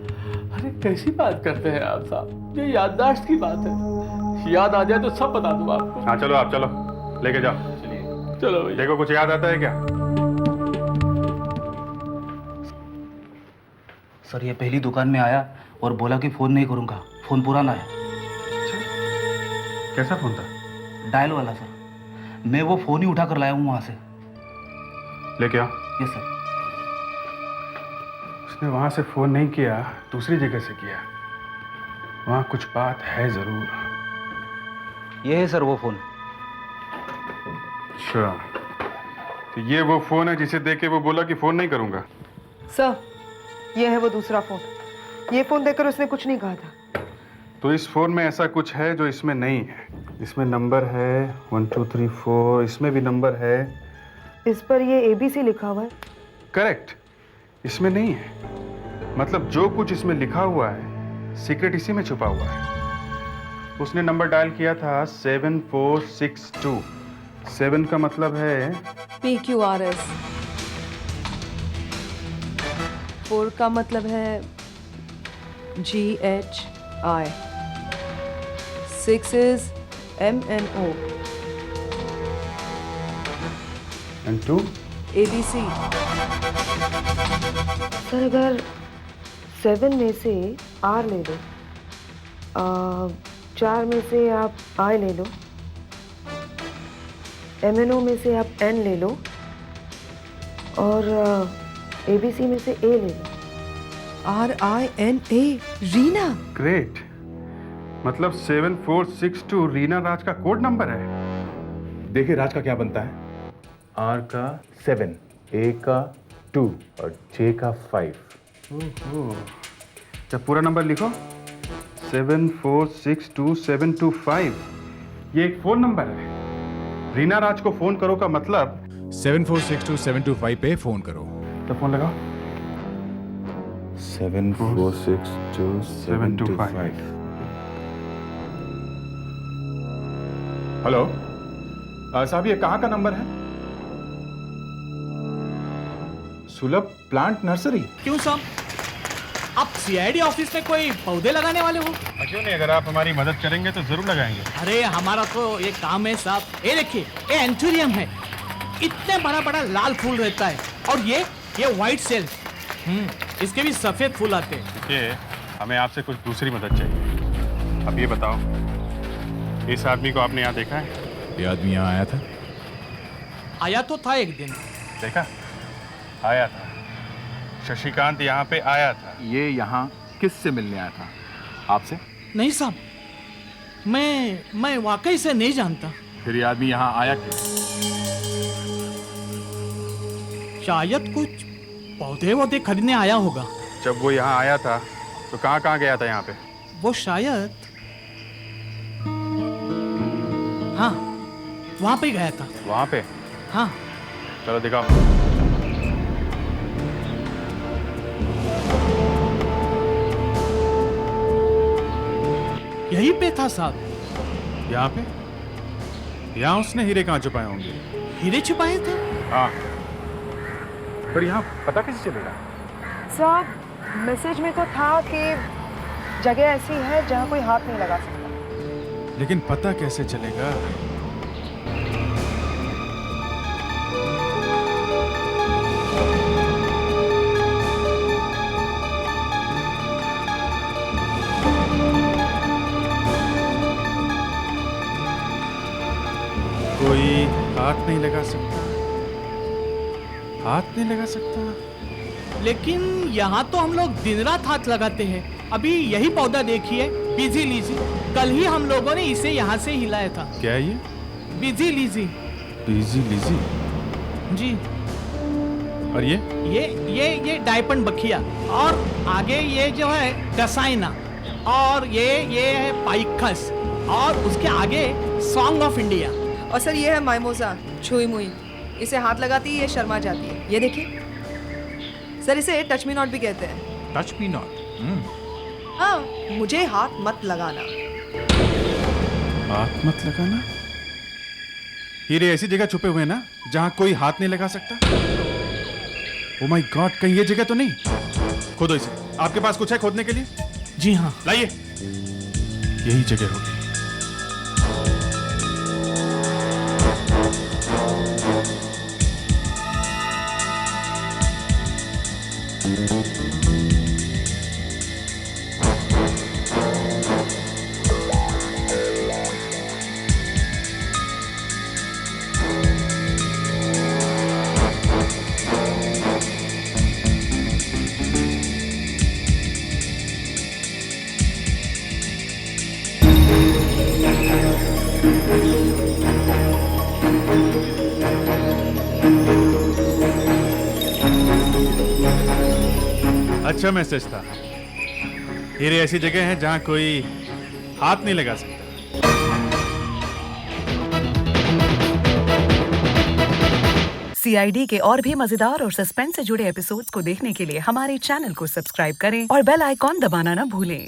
अरे कैसी बात करते हैं आप साहब, ये याददाश्त की बात है। याद आ जाए तो सब बता दूं आपको। हाँ चलो, आप चलो, लेके जाओ। चलिए। चलो भैया। देखो कुछ याद आता है क्या? सर ये पहली दुकान में आया और बोला कि फोन नहीं करूंगा, फोन पुराना है। कैसा फोन था? डायल वाला सर। मैं वो फोन ही उठा कर लाया हूँ वहां से। लेके आओ। Yes sir. उसने वहां से फोन नहीं किया, दूसरी जगह से किया। वहां कुछ बात है जरूर। ये है सर वो फोन। अच्छा, तो ये वो फोन है जिसे देख के वो बोला कि फोन नहीं करूंगा। सर, ये है वो दूसरा फोन। ये फोन देखकर उसने कुछ नहीं कहा था। तो इस फोन में ऐसा कुछ है जो इसमें नहीं है। इसमें नंबर है 1 2 3 4, इसमें भी नंबर है। इस पर ये ABC लिखा हुआ है। करेक्ट, इसमें नहीं है। मतलब जो कुछ इसमें लिखा हुआ है सीक्रेट इसी में छुपा हुआ है। उसने नंबर डायल किया था 7462। 7 का मतलब है PQRS। 4 का मतलब है GHI। 6 is MNO। And 2? ABC। Sir अगर 7 में से R ले लो, 4 में से आप I ले लो, MNO में से आप N ले लो और ABC में से A ले लो। RINA, रीना। ग्रेट, मतलब 7462 रीना राज का कोड नंबर है। देखिए राज का क्या बनता है। R का 7, A का 2 और J का 5। ओहो, जब पूरा नंबर लिखो 74627225, ये एक फोन नंबर है। रीना राज को फोन करो का मतलब 7462-725 पे फोन करो। तो फोन लगाओ। 7462-725। हेलो साहब, ये कहाँ का नंबर है? सुलभ प्लांट नर्सरी। क्यों साहब, आप CID ऑफिस में कोई पौधे लगाने वाले हो? क्यों नहीं, अगर आप हमारी मदद करेंगे तो जरूर लगाएंगे। अरे हमारा तो ये काम है साहब। ये देखिए, ये एंथुरियम है, इतने बड़ा बड़ा लाल फूल रहता है, और ये व्हाइट सेल, इसके भी सफेद फूल आते हैं। देखिए, हमें आपसे कुछ दूसरी मदद चाहिए। अब ये बताओ, इस आदमी को आपने यहाँ देखा है? ये आदमी यहाँ आया था? आया तो था एक दिन। देखा, आया था। शशिकांत यहाँ पे आया था। ये यहाँ किससे मिलने आया था? आपसे? नहीं साहब, मैं वाकई से नहीं जानता। फिर ये आदमी यहाँ आया क्यों? शायद कुछ पौधे वौधे खरीदने आया होगा। जब वो यहाँ आया था तो कहाँ कहाँ गया था यहाँ पे? वो शायद, हाँ, वहाँ पे गया था। वहाँ पे? हाँ। चलो दिखाओ। यहीं पे था साहब। यहाँ पे? यहाँ उसने हीरे कहाँ छुपाए होंगे? हीरे छुपाए थे? हाँ। पर यहाँ पता कैसे चलेगा? साहब, मैसेज में तो था कि जगह ऐसी है जहाँ कोई हाथ नहीं लगा सकता। लेकिन पता कैसे चलेगा? कोई हाथ नहीं लगा सकता, हाथ नहीं लगा सकता। लेकिन यहाँ तो हम लोग दिन रात हाथ लगाते हैं। अभी यही पौधा देखिए, बिजी लीजी। कल ही हम लोगों ने इसे यहाँ से हिलाया था। क्या है ये? बिजी लीजी। बिजी लीजी? जी। और ये डायपन बखिया, और आगे ये जो है डसाइना, और ये है पाइकस, और उसके आगे सॉन्ग ऑफ इंडिया। और सर ये है माइमोजा, छुई मुई। इसे हाथ लगाती है ये शर्मा जाती है। ये देखिए सर, इसे टच मी नॉट भी कहते हैं। Touch me not? हाँ, मुझे हाथ मत लगाना। हाथ मत लगाना? हीरे ऐसी जगह छुपे हुए हैं ना जहां कोई हाथ नहीं लगा सकता। ओ माय गॉड, कहीं ये जगह तो नहीं? खोदो इसे। आपके पास कुछ है खोदने के लिए? जी हाँ। लाइए, यही जगह होगी। अच्छा मैसेज था। हीरे ऐसी जगह है जहां कोई हाथ नहीं लगा सकता। CID के और भी मजेदार और सस्पेंस से जुड़े एपिसोड्स को देखने के लिए हमारे चैनल को सब्सक्राइब करें और बेल आइकॉन दबाना ना भूलें।